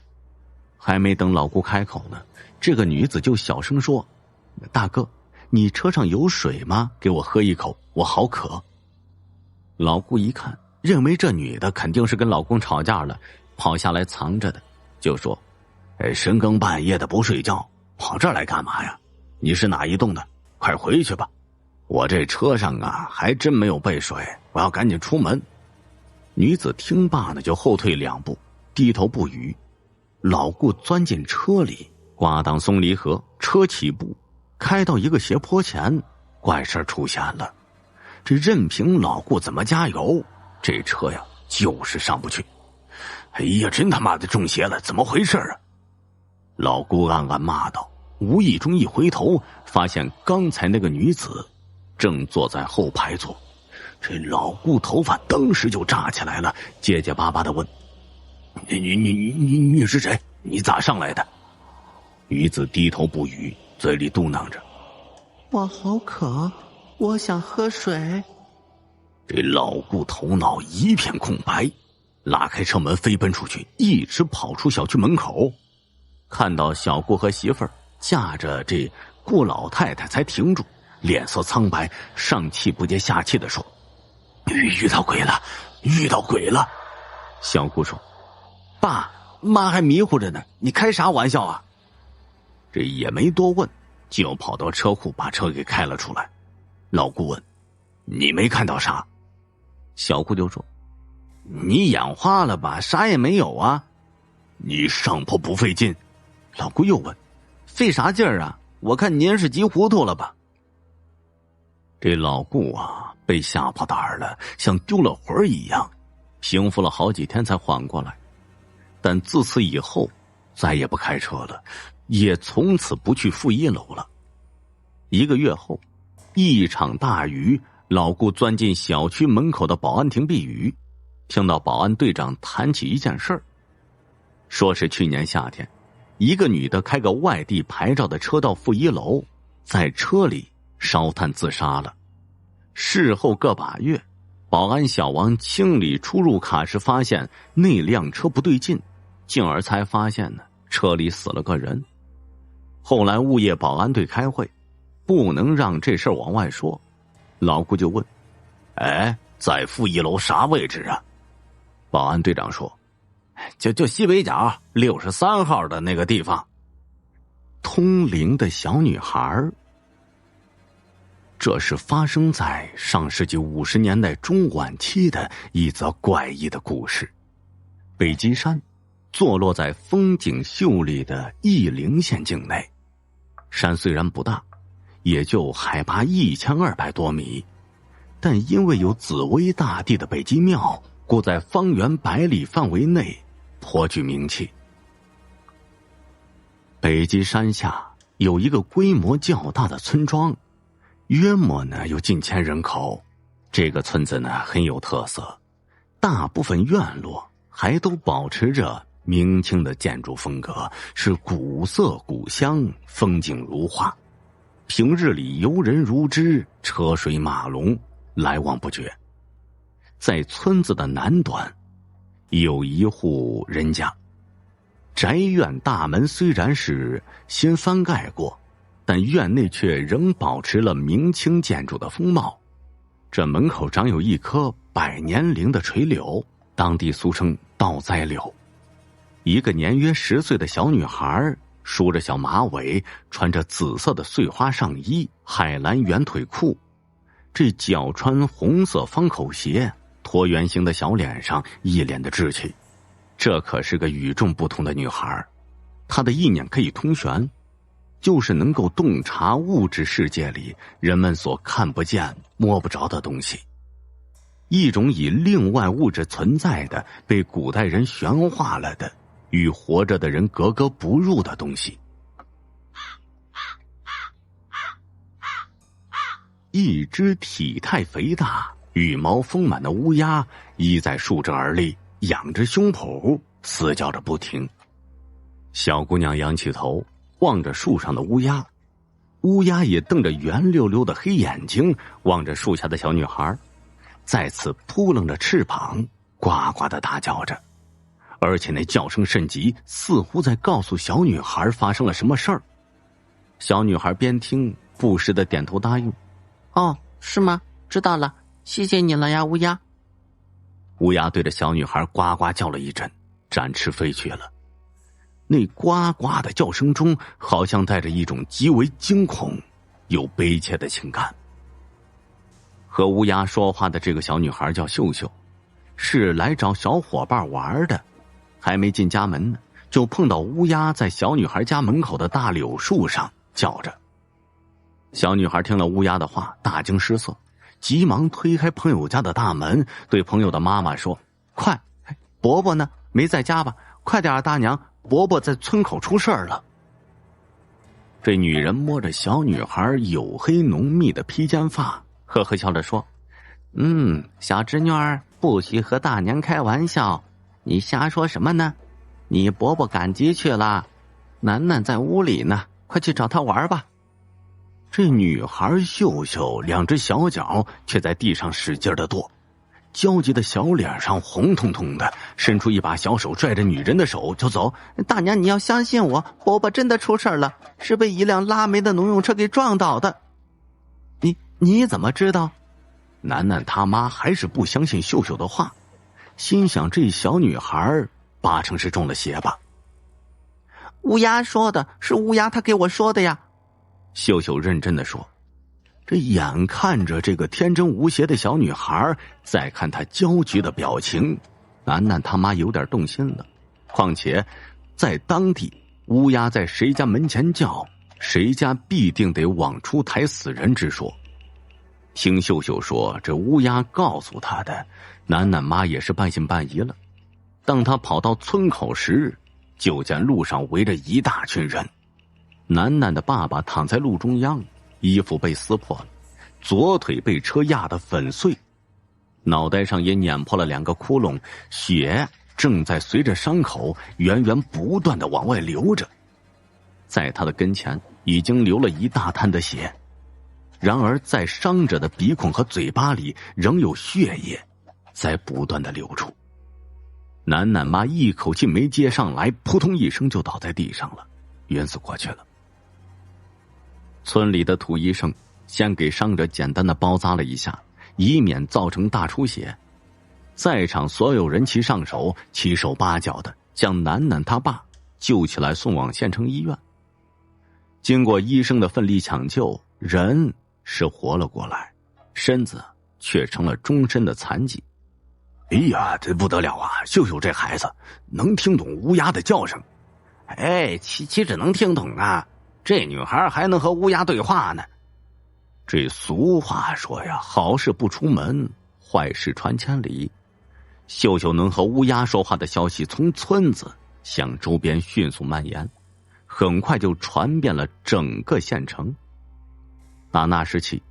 还没等老顾开口呢，这个女子就小声说：“大哥，你车上有水吗？给我喝一口，我好渴。”老顾一看，认为这女的肯定是跟老公吵架了，跑下来藏着的，就说：“深更半夜的不睡觉，跑这儿来干嘛呀？你是哪一栋的？快回去吧，我这车上啊还真没有备水，我要赶紧出门。”女子听罢呢，就后退2步，低头不语。老顾钻进车里，挂档松离合，车起步，开到一个斜坡前，怪事出现了。这任凭老顾怎么加油，这车呀就是上不去。哎呀，真他妈的中邪了，怎么回事啊？老顾暗暗骂道，无意中一回头，发现刚才那个女子正坐在后排座。这老顾头发当时就炸起来了，结结巴巴的问：“你是谁？你咋上来的？”女子低头不语，嘴里嘟囔着：“我好渴，我想喝水。”这老顾头脑一片空白，拉开车门飞奔出去，一直跑出小区门口，看到小顾和媳妇儿架着这顾老太太才停住，脸色苍白，上气不接下气的说：“遇到鬼了，遇到鬼了。”小顾说：“爸妈还迷糊着呢，你开啥玩笑啊？”这也没多问，就跑到车库把车给开了出来。老顾问：“你没看到啥？”小顾就说：“你眼花了吧，啥也没有啊。”“你上坡不费劲？”老顾又问：“费啥劲儿啊？我看您是急糊涂了吧？”这老顾啊被吓破胆儿了，像丢了魂儿一样，平复了好几天才缓过来。但自此以后再也不开车了，也从此不去负1楼了。1个月后，一场大雨，老顾钻进小区门口的保安亭避雨，听到保安队长谈起一件事儿，说是去年夏天，一个女的开个外地牌照的车到负1楼，在车里烧炭自杀了。事后个把月，保安小王清理出入卡时发现那辆车不对劲，进而才发现呢车里死了个人。后来物业保安队开会，不能让这事儿往外说。老顾就问：“在负1楼啥位置啊？”保安队长说：“就西北角63号的那个地方。”通灵的小女孩，这是发生在上世纪50年代中晚期的一则怪异的故事。北极山坐落在风景秀丽的义陵县境内，山虽然不大，也就海拔1200多米，但因为有紫薇大帝的北极庙，故在方圆100里范围内颇具名气。北极山下有一个规模较大的村庄，约莫有近1000人口。这个村子很有特色，大部分院落还都保持着明清的建筑风格，是古色古香，风景如画。平日里游人如织，车水马龙，来往不绝。在村子的南端有一户人家，宅院大门虽然是新翻盖过，但院内却仍保持了明清建筑的风貌。这门口长有一棵100年龄的垂柳，当地俗称倒栽柳。一个年约10岁的小女孩，梳着小马尾，穿着紫色的碎花上衣，海蓝圆腿裤，这脚穿红色方口鞋，椭圆形的小脸上一脸的稚气。这可是个与众不同的女孩，她的意念可以通玄，就是能够洞察物质世界里人们所看不见摸不着的东西，一种以另外物质存在的，被古代人玄化了的，与活着的人格格不入的东西。一只体态肥大、羽毛丰满的乌鸦依在树枝而立，仰着胸脯，嘶叫着不停。小姑娘仰起头，望着树上的乌鸦，乌鸦也瞪着圆溜溜的黑眼睛望着树下的小女孩，再次扑棱着翅膀，呱呱地大叫着，而且那叫声甚急，似乎在告诉小女孩发生了什么事儿。小女孩边听不时地点头答应：“哦，是吗？知道了，谢谢你了呀，乌鸦。”乌鸦对着小女孩呱呱叫了一阵，展翅飞去了。那呱呱的叫声中，好像带着一种极为惊恐又悲切的情感。和乌鸦说话的这个小女孩叫秀秀，是来找小伙伴玩的。还没进家门呢，就碰到乌鸦在小女孩家门口的大柳树上叫着。小女孩听了乌鸦的话，大惊失色，急忙推开朋友家的大门，对朋友的妈妈说：“快，伯伯呢？没在家吧？快点，大娘，伯伯在村口出事儿了。”这女人摸着小女孩黝黑浓密的披肩发，呵呵笑着说：“小侄女儿，不许和大娘开玩笑，你瞎说什么呢？你伯伯赶集去了，楠楠在屋里呢，快去找她玩吧。”这女孩秀秀两只小脚却在地上使劲的跺，焦急的小脸上红彤彤的，伸出一把小手拽着女人的手就走。“大娘，你要相信我，伯伯真的出事了，是被一辆拉煤的农用车给撞倒的。”你怎么知道？楠楠他妈还是不相信秀秀的话，心想这小女孩八成是中了邪吧。“乌鸦说的，是乌鸦他给我说的呀。”秀秀认真的说。这眼看着这个天真无邪的小女孩，再看她焦急的表情，楠楠他妈有点动心了。况且在当地，乌鸦在谁家门前叫，谁家必定得往出抬死人之说。听秀秀说这乌鸦告诉她的，楠楠妈也是半信半疑了。当她跑到村口时，就见路上围着一大群人。楠楠的爸爸躺在路中央，衣服被撕破了，左腿被车压得粉碎，脑袋上也碾破了2个窟窿，血正在随着伤口源源不断的往外流着。在他的跟前已经流了一大滩的血，然而在伤者的鼻孔和嘴巴里仍有血液在不断的流出。楠楠妈一口气没接上来，扑通一声就倒在地上了，晕死过去了。村里的土医生先给伤者简单的包扎了一下，以免造成大出血。在场所有人齐上手，七手八脚的将楠楠他爸救起来，送往县城医院。经过医生的奋力抢救，人是活了过来，身子却成了终身的残疾。哎呀，这不得了啊！秀秀这孩子能听懂乌鸦的叫声。哎，岂止能听懂啊，这女孩还能和乌鸦对话呢。这俗话说呀，好事不出门，坏事传千里。秀秀能和乌鸦说话的消息从村子向周边迅速蔓延，很快就传遍了整个县城。打那时起，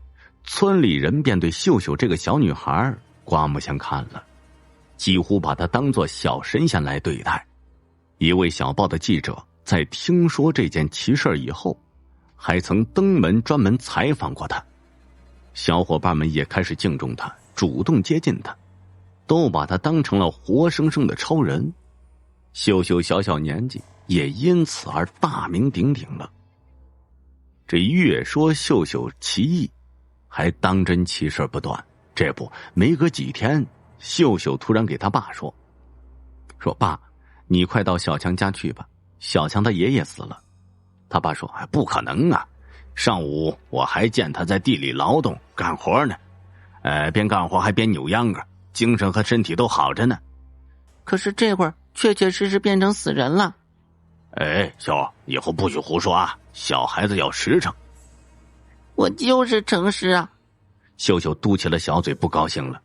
村里人便对秀秀这个小女孩刮目相看了，几乎把她当作小神仙来对待。一位小报的记者在听说这件奇事以后，还曾登门专门采访过她。小伙伴们也开始敬重她，主动接近她，都把她当成了活生生的超人。秀秀小小年纪也因此而大名鼎鼎了。这越说秀秀奇异，还当真奇事不断。这不，没隔几天，秀秀突然给他爸说爸，你快到小强家去吧，小强他爷爷死了。他爸说不可能啊，上午我还见他在地里劳动干活呢，边干活还边扭秧歌，精神和身体都好着呢。可是这会儿确确实实变成死人了。秀，以后不许胡说啊，小孩子要实诚。我就是诚实啊。秀秀嘟起了小嘴，不高兴了。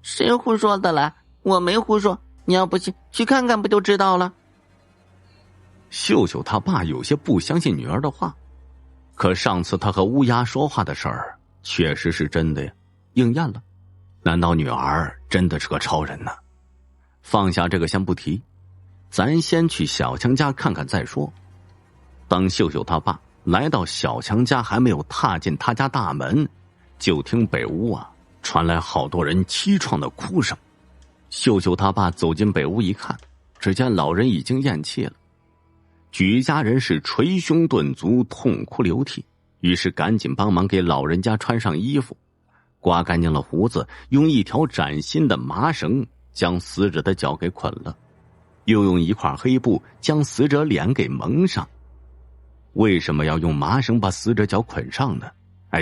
谁胡说的了？我没胡说，你要不信去看看不就知道了。秀秀他爸有些不相信女儿的话，可上次他和乌鸦说话的事儿确实是真的呀，应验了。难道女儿真的是个超人呢？放下这个先不提，咱先去小强家看看再说。当秀秀他爸来到小强家，还没有踏进他家大门，就听北屋传来好多人凄怆的哭声。秀秀他爸走进北屋一看，只见老人已经咽气了，举家人是捶胸顿足，痛哭流涕，于是赶紧帮忙给老人家穿上衣服，刮干净了胡子，用一条崭新的麻绳将死者的脚给捆了，又用一块黑布将死者脸给蒙上。为什么要用麻绳把死者脚捆上呢？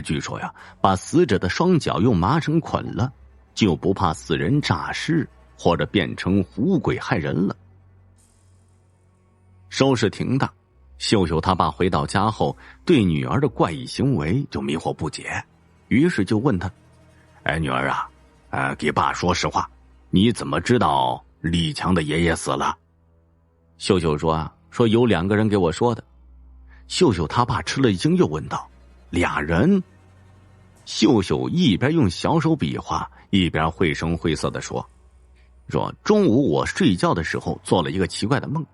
据说呀，把死者的双脚用麻绳捆了，就不怕死人诈尸或者变成狐鬼害人了。收拾停当，秀秀他爸回到家后，对女儿的怪异行为就迷惑不解，于是就问他：女儿啊，给爸说实话，你怎么知道李强的爷爷死了？秀秀说有2个人给我说的。秀秀他爸吃了一惊，又问道：2人？秀秀一边用小手比划，一边绘声绘色地说中午我睡觉的时候做了一个奇怪的梦，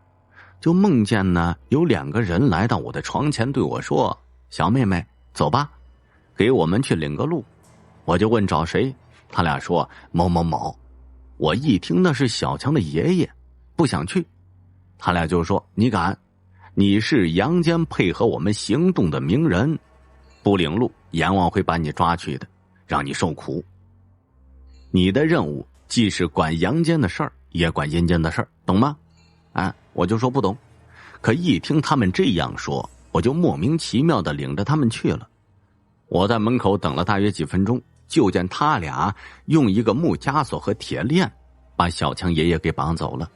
就梦见呢有2个人来到我的床前对我说：小妹妹走吧，给我们去领个路。我就问找谁，他俩说某某某。我一听那是小强的爷爷，不想去。他俩就说：你敢，你是阳间配合我们行动的名人，不领路阎王会把你抓去的，让你受苦。你的任务既是管阳间的事儿，也管阴间的事儿，懂吗？我就说不懂。可一听他们这样说，我就莫名其妙的领着他们去了。我在门口等了大约几分钟，就见他俩用一个木枷锁和铁链把小强爷爷给绑走了。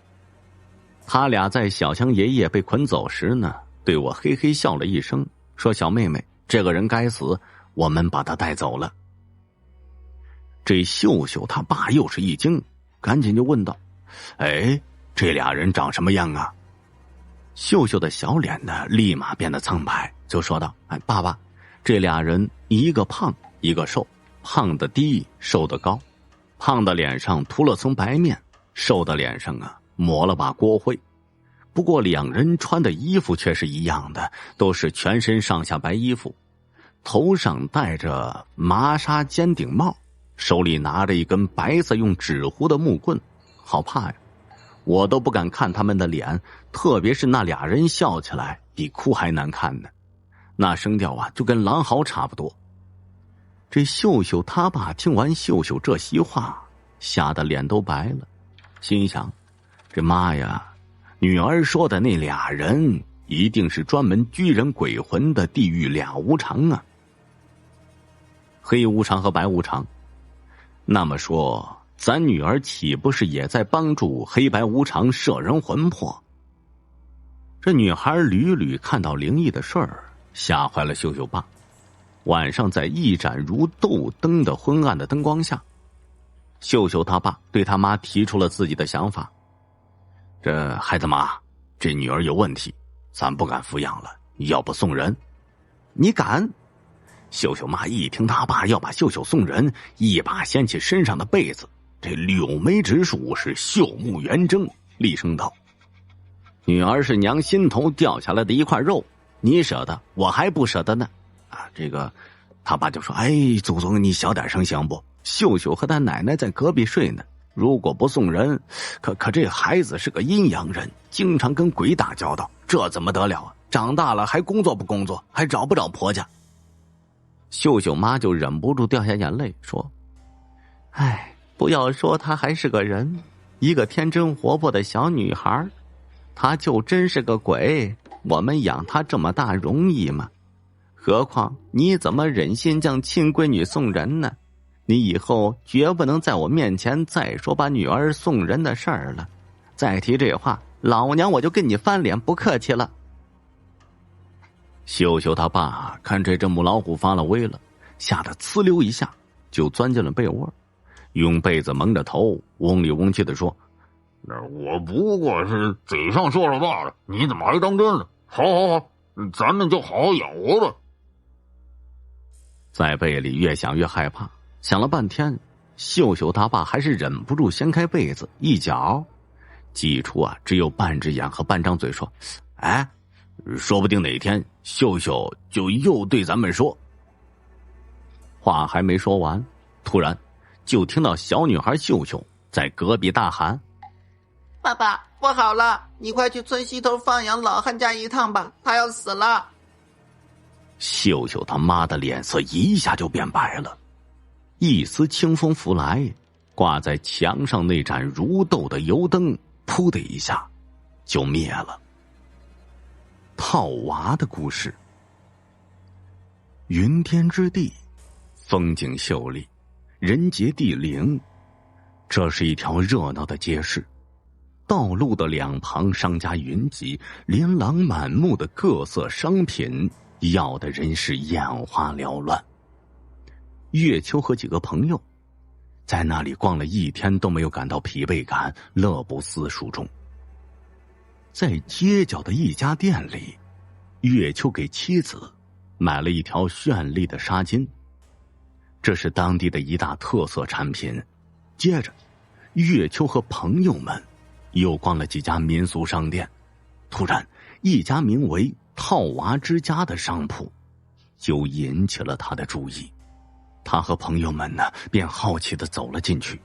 他俩在小强爷爷被捆走时呢，对我嘿嘿笑了一声，说：小妹妹，这个人该死，我们把他带走了。这秀秀他爸又是一惊，赶紧就问道：这2人长什么样啊？秀秀的小脸呢立马变得苍白，就说道：爸爸，这2人一个胖一个瘦，胖的低，瘦的高。胖的脸上涂了层白面，瘦的脸上抹了把锅灰。不过2人穿的衣服却是一样的，都是全身上下白衣服，头上戴着麻纱尖顶帽，手里拿着一根白色用纸糊的木棍，好怕呀！我都不敢看他们的脸，特别是那2人笑起来比哭还难看呢，那声调就跟狼嚎差不多。这秀秀他爸听完秀秀这席话，吓得脸都白了，心想：这妈呀，女儿说的那俩人一定是专门拘人鬼魂的地狱俩无常啊！黑无常和白无常，那么说咱女儿岂不是也在帮助黑白无常摄人魂魄？这女孩屡屡看到灵异的事儿，吓坏了秀秀爸。晚上在一盏如豆灯的昏暗的灯光下，秀秀他爸对他妈提出了自己的想法：这孩子妈，这女儿有问题，咱不敢抚养了，要不送人？你敢？秀秀妈一听他爸要把秀秀送人，一把掀起身上的被子，这柳眉直竖，是秀目圆睁，厉声道：女儿是娘心头掉下来的一块肉，你舍得，我还不舍得呢。这个他爸就说：哎，祖宗你小点声行不？秀秀和他奶奶在隔壁睡呢，如果不送人，可这孩子是个阴阳人，经常跟鬼打交道，这怎么得了啊？长大了还工作不工作，还找不找婆家？秀秀妈就忍不住掉下眼泪说：哎，不要说她还是个人，一个天真活泼的小女孩，她就真是个鬼，我们养她这么大容易吗？何况你怎么忍心将亲闺女送人呢？你以后绝不能在我面前再说把女儿送人的事儿了，再提这话，老娘我就跟你翻脸，不客气了。秀秀他爸看这只母老虎发了威了，吓得呲溜一下就钻进了被窝，用被子蒙着头，嗡里嗡气的说：我不过是嘴上说说罢了，你怎么还当真了？好，咱们就好好养活吧。在被里越想越害怕，想了半天，秀秀他爸还是忍不住掀开被子，一脚挤出只有半只眼和半张嘴说：哎，说不定哪天秀秀就又对咱们说。话还没说完，突然就听到小女孩秀秀在隔壁大喊：爸爸，不好了，你快去村西头放养老汉家一趟吧，他要死了。秀秀他妈的脸色一下就变白了，一丝清风拂来，挂在墙上那盏如豆的油灯噗的一下就灭了。套娃的故事。云天之地，风景秀丽，人杰地灵，这是一条热闹的街市，道路的两旁商家云集，琳琅满目的各色商品要的人是眼花缭乱。月秋和几个朋友在那里逛了一天都没有感到疲惫感，乐不思蜀中。在街角的一家店里，月秋给妻子买了一条绚丽的纱巾，这是当地的一大特色产品。接着月秋和朋友们又逛了几家民俗商店，突然一家名为套娃之家的商铺就引起了他的注意。他和朋友们便好奇地走了进去。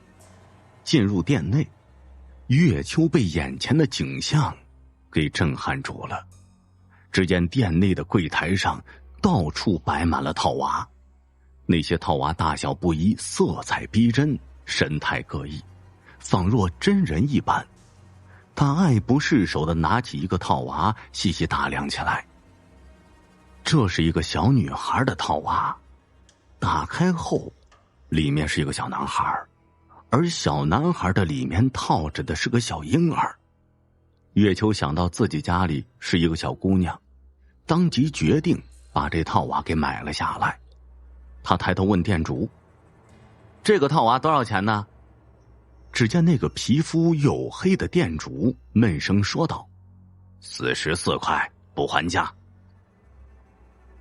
进入店内，月秋被眼前的景象给震撼住了。只见店内的柜台上到处摆满了套娃，那些套娃大小不一，色彩逼真，神态各异，仿若真人一般。他爱不释手地拿起一个套娃，细细打量起来。这是一个小女孩的套娃，打开后里面是一个小男孩，而小男孩的里面套着的是个小婴儿。月秋想到自己家里是一个小姑娘，当即决定把这套娃给买了下来。他抬头问店主：这个套娃多少钱呢？只见那个皮肤黝黑的店主闷声说道：44块，不还价。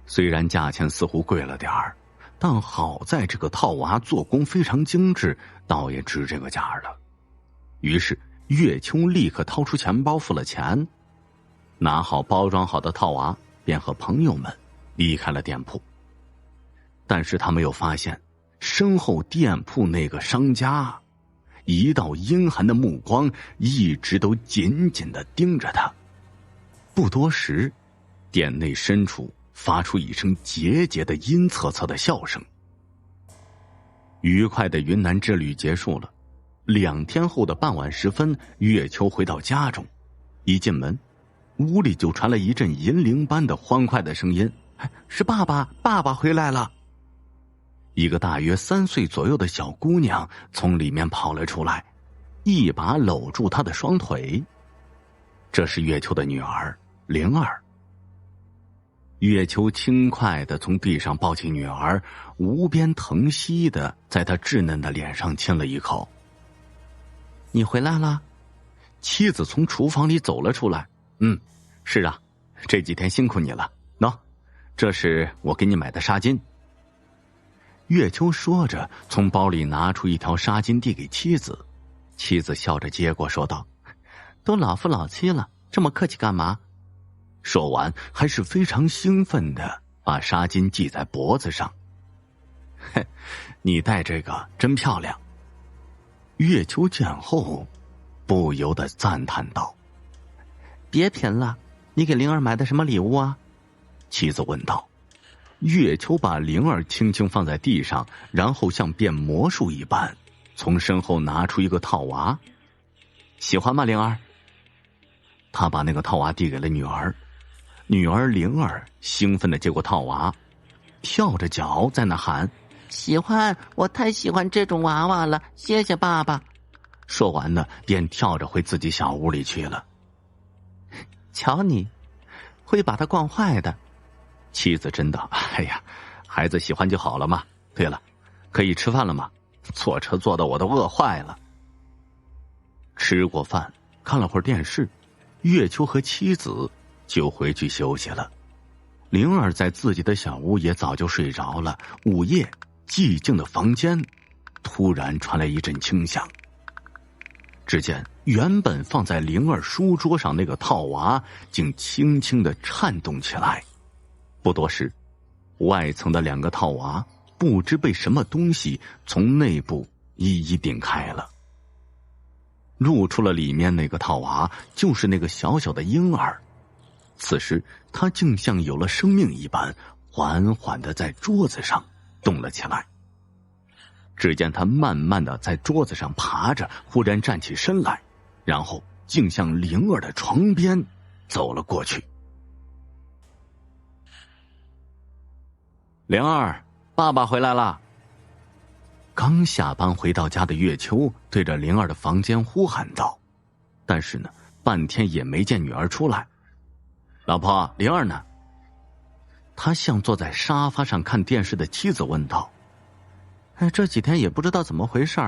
虽然价钱似乎贵了点儿，但好在这个套娃做工非常精致，倒也值这个价了。于是月秋立刻掏出钱包付了钱，拿好包装好的套娃，便和朋友们离开了店铺。但是他没有发现身后店铺那个商家一道阴寒的目光一直都紧紧地盯着他。不多时，店内深处发出一声桀桀的阴恻恻的笑声。愉快的云南之旅结束了， 2天后的傍晚时分，月秋回到家中，一进门，屋里就传来一阵银铃般的欢快的声音：“是爸爸，爸爸回来了！”一个大约3岁左右的小姑娘从里面跑了出来，一把搂住她的双腿。这是月秋的女儿灵儿。月秋轻快地从地上抱起女儿，无边疼惜地在她稚嫩的脸上亲了一口。“你回来了？”妻子从厨房里走了出来。“是啊，这几天辛苦你了。喏，这是我给你买的纱巾。”月秋说着，从包里拿出一条纱巾递给妻子。妻子笑着接过，说道：“都老夫老妻了，这么客气干嘛？”说完，还是非常兴奋地把纱巾系在脖子上。“嘿，你戴这个真漂亮。”月秋见后，不由得赞叹道。“别贫了，你给灵儿买的什么礼物啊？”妻子问道。月秋把灵儿轻轻放在地上，然后像变魔术一般，从身后拿出一个套娃。“喜欢吗，灵儿？”他把那个套娃递给了女儿。女儿灵儿兴奋地接过套娃，跳着脚在那喊：“喜欢，我太喜欢这种娃娃了，谢谢爸爸。”说完呢，便跳着回自己小屋里去了。“瞧你，会把它惯坏的。”妻子真的，哎呀，孩子喜欢就好了嘛。对了，可以吃饭了吗？坐车坐的我都饿坏了。吃过饭，看了会儿电视，月秋和妻子就回去休息了。灵儿在自己的小屋也早就睡着了。午夜，寂静的房间突然传来一阵轻响。只见原本放在灵儿书桌上那个套娃竟轻轻地颤动起来。不多时，外层的2个套娃不知被什么东西从内部一一顶开了。露出了里面那个套娃，就是那个小小的婴儿。此时他竟像有了生命一般，缓缓地在桌子上动了起来。只见他慢慢地在桌子上爬着，忽然站起身来，然后竟向灵儿的床边走了过去。“灵儿，爸爸回来了。”刚下班回到家的月秋对着灵儿的房间呼喊道，但是呢，半天也没见女儿出来。“老婆，灵儿呢？”他向坐在沙发上看电视的妻子问道。“这几天也不知道怎么回事，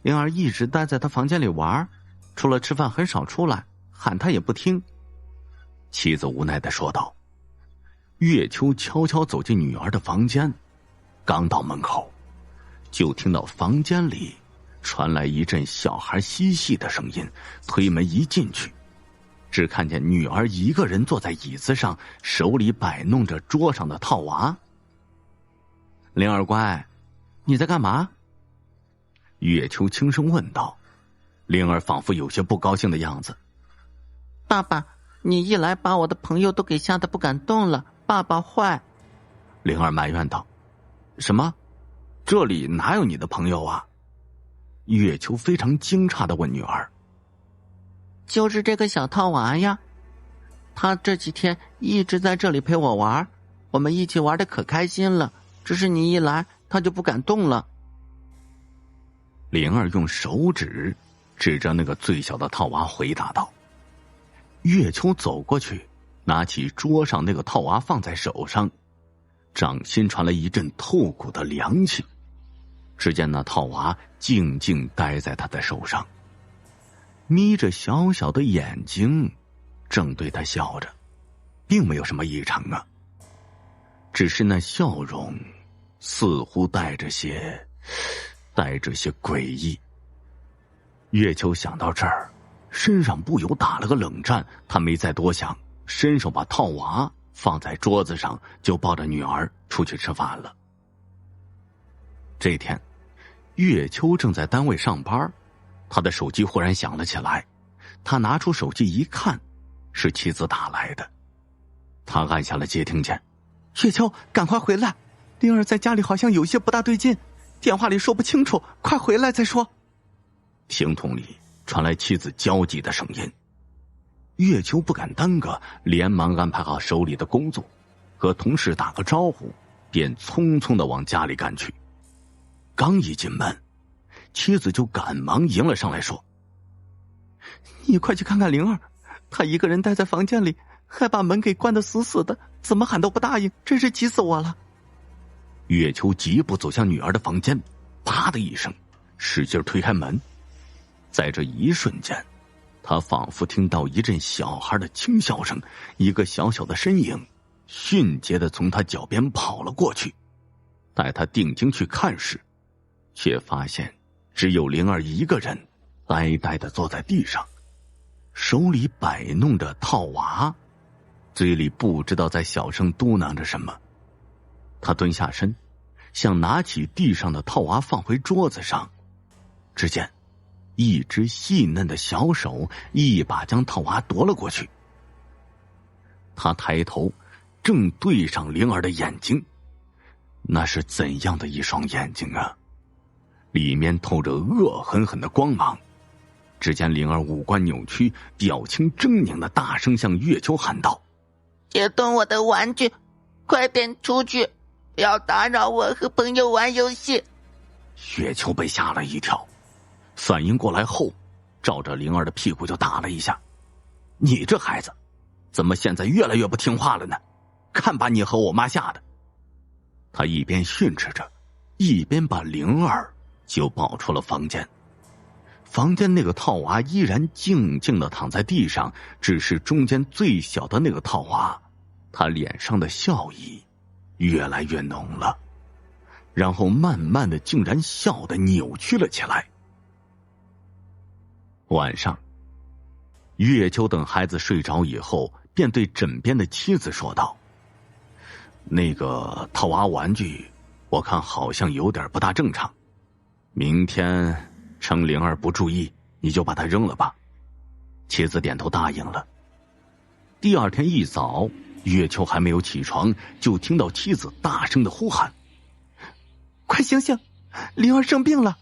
灵儿一直待在他房间里玩，除了吃饭很少出来，喊他也不听。”妻子无奈地说道。月秋悄悄走进女儿的房间，刚到门口，就听到房间里传来一阵小孩嬉戏的声音。推门一进去，只看见女儿一个人坐在椅子上，手里摆弄着桌上的套娃。“灵儿乖，你在干嘛？”月秋轻声问道。灵儿仿佛有些不高兴的样子。“爸爸，你一来把我的朋友都给吓得不敢动了，爸爸坏。”灵儿埋怨道。“什么？这里哪有你的朋友啊？”月秋非常惊诧地问女儿。“就是这个小套娃呀，他这几天一直在这里陪我玩，我们一起玩得可开心了，只是你一来他就不敢动了。”灵儿用手指指着那个最小的套娃回答道。月秋走过去，拿起桌上那个套娃放在手上，掌心传来一阵透骨的凉气。只见那套娃静静待在他的手上，眯着小小的眼睛，正对他笑着，并没有什么异常啊。只是那笑容似乎带着些诡异。月秋想到这儿，身上不由打了个冷战，他没再多想，伸手把套娃放在桌子上，就抱着女儿出去吃饭了。这天，月秋正在单位上班，他的手机忽然响了起来，他拿出手机一看，是妻子打来的。他按下了接听键。“月秋，赶快回来，灵儿在家里好像有些不大对劲，电话里说不清楚，快回来再说。”听筒里传来妻子焦急的声音。月秋不敢耽搁，连忙安排好手里的工作，和同事打个招呼，便匆匆的往家里赶去。刚一进门，妻子就赶忙迎了上来说：“你快去看看灵儿，她一个人待在房间里，还把门给关得死死的，怎么喊都不答应，真是急死我了。”月秋急步走向女儿的房间，啪的一声使劲推开门。在这一瞬间，他仿佛听到一阵小孩的轻笑声，一个小小的身影迅捷的从他脚边跑了过去。待他定睛去看时，却发现只有灵儿一个人呆呆的坐在地上，手里摆弄着套娃，嘴里不知道在小声嘟囔着什么。他蹲下身，想拿起地上的套娃放回桌子上，只见一只细嫩的小手一把将套娃夺了过去。他抬头正对上灵儿的眼睛，那是怎样的一双眼睛啊，里面透着恶狠狠的光芒。只见灵儿五官扭曲，表情狰狞的大声向月秋喊道：“别动我的玩具，快点出去，不要打扰我和朋友玩游戏。”月秋被吓了一跳，反应过来后，照着灵儿的屁股就打了一下。“你这孩子，怎么现在越来越不听话了呢？看把你和我妈吓的！”他一边训斥着，一边把灵儿就抱出了房间。房间那个套娃依然静静地躺在地上，只是中间最小的那个套娃，他脸上的笑意越来越浓了，然后慢慢的竟然笑得扭曲了起来。晚上，月秋等孩子睡着以后，便对枕边的妻子说道：“那个套娃玩具，我看好像有点不大正常，明天趁灵儿不注意，你就把它扔了吧。”妻子点头答应了。第二天一早，月秋还没有起床，就听到妻子大声的呼喊：“快醒醒，灵儿生病了！”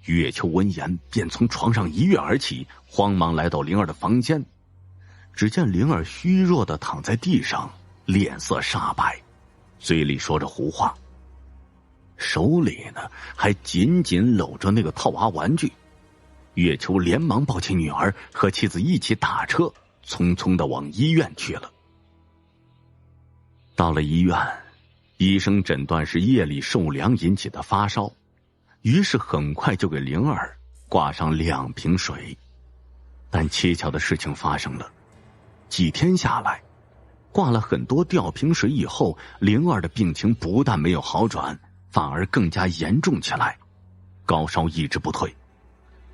月秋闻言便从床上一跃而起，慌忙来到灵儿的房间。只见灵儿虚弱的躺在地上，脸色煞白，嘴里说着胡话，手里呢还紧紧搂着那个套娃玩具。月秋连忙抱起女儿，和妻子一起打车，匆匆的往医院去了。到了医院，医生诊断是夜里受凉引起的发烧，于是很快就给灵儿挂上2瓶水。但蹊跷的事情发生了，几天下来，挂了很多吊瓶水以后，灵儿的病情不但没有好转，反而更加严重起来，高烧一直不退。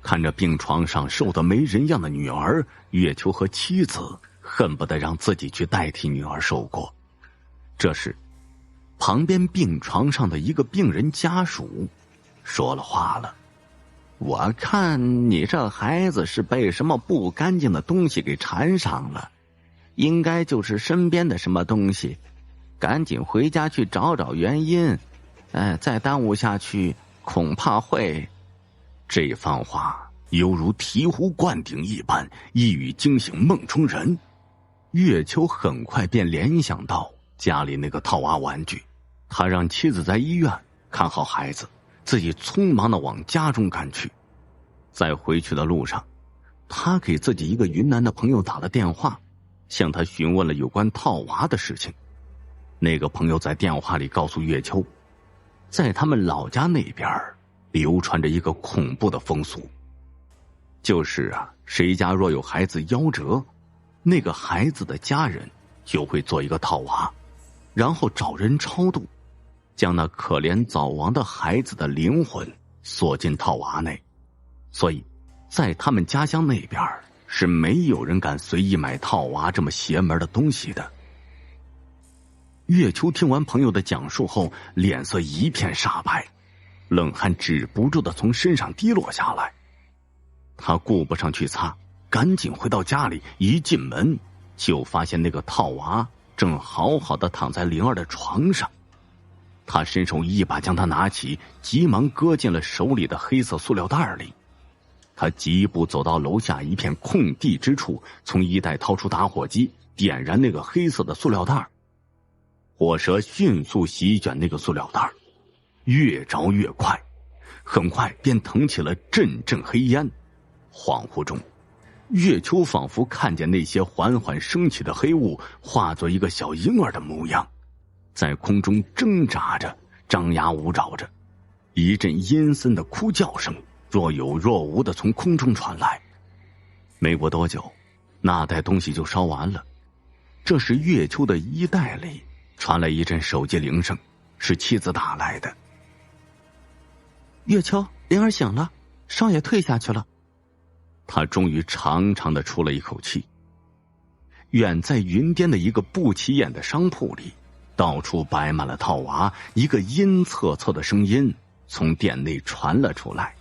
看着病床上瘦得没人样的女儿，月秋和妻子恨不得让自己去代替女儿受过。这时，旁边病床上的一个病人家属说了话了：“我看你这孩子是被什么不干净的东西给缠上了，应该就是身边的什么东西，赶紧回家去找找原因，再耽误下去恐怕会……”这番话犹如醍醐灌顶一般，一语惊醒梦中人。月秋很快便联想到家里那个套娃玩具，他让妻子在医院看好孩子，自己匆忙的往家中赶去。在回去的路上，他给自己一个云南的朋友打了电话，向他询问了有关套娃的事情。那个朋友在电话里告诉月秋，在他们老家那边流传着一个恐怖的风俗，就是谁家若有孩子夭折，那个孩子的家人就会做一个套娃，然后找人超度，将那可怜早亡的孩子的灵魂锁进套娃内。所以在他们家乡那边是没有人敢随意买套娃这么邪门的东西的。月秋听完朋友的讲述后，脸色一片煞白，冷汗止不住的从身上滴落下来。他顾不上去擦，赶紧回到家里，一进门就发现那个套娃正好好的躺在灵儿的床上。他伸手一把将它拿起，急忙搁进了手里的黑色塑料袋里。他疾步走到楼下一片空地之处，从衣袋掏出打火机，点燃那个黑色的塑料袋。火舌迅速席卷那个塑料袋，越着越快，很快便腾起了阵阵黑烟。恍惚中，月秋仿佛看见那些缓缓升起的黑雾化作一个小婴儿的模样，在空中挣扎着，张牙舞爪着。一阵阴森的哭叫声若有若无地从空中传来。没过多久，那袋东西就烧完了。这时月秋的衣袋里传来一阵手机铃声，是妻子打来的。月秋，灵儿醒了，烧也退下去了。他终于长长的出了一口气。远在云巅的一个不起眼的商铺里，到处摆满了套娃，一个阴恻恻的声音从店内传了出来。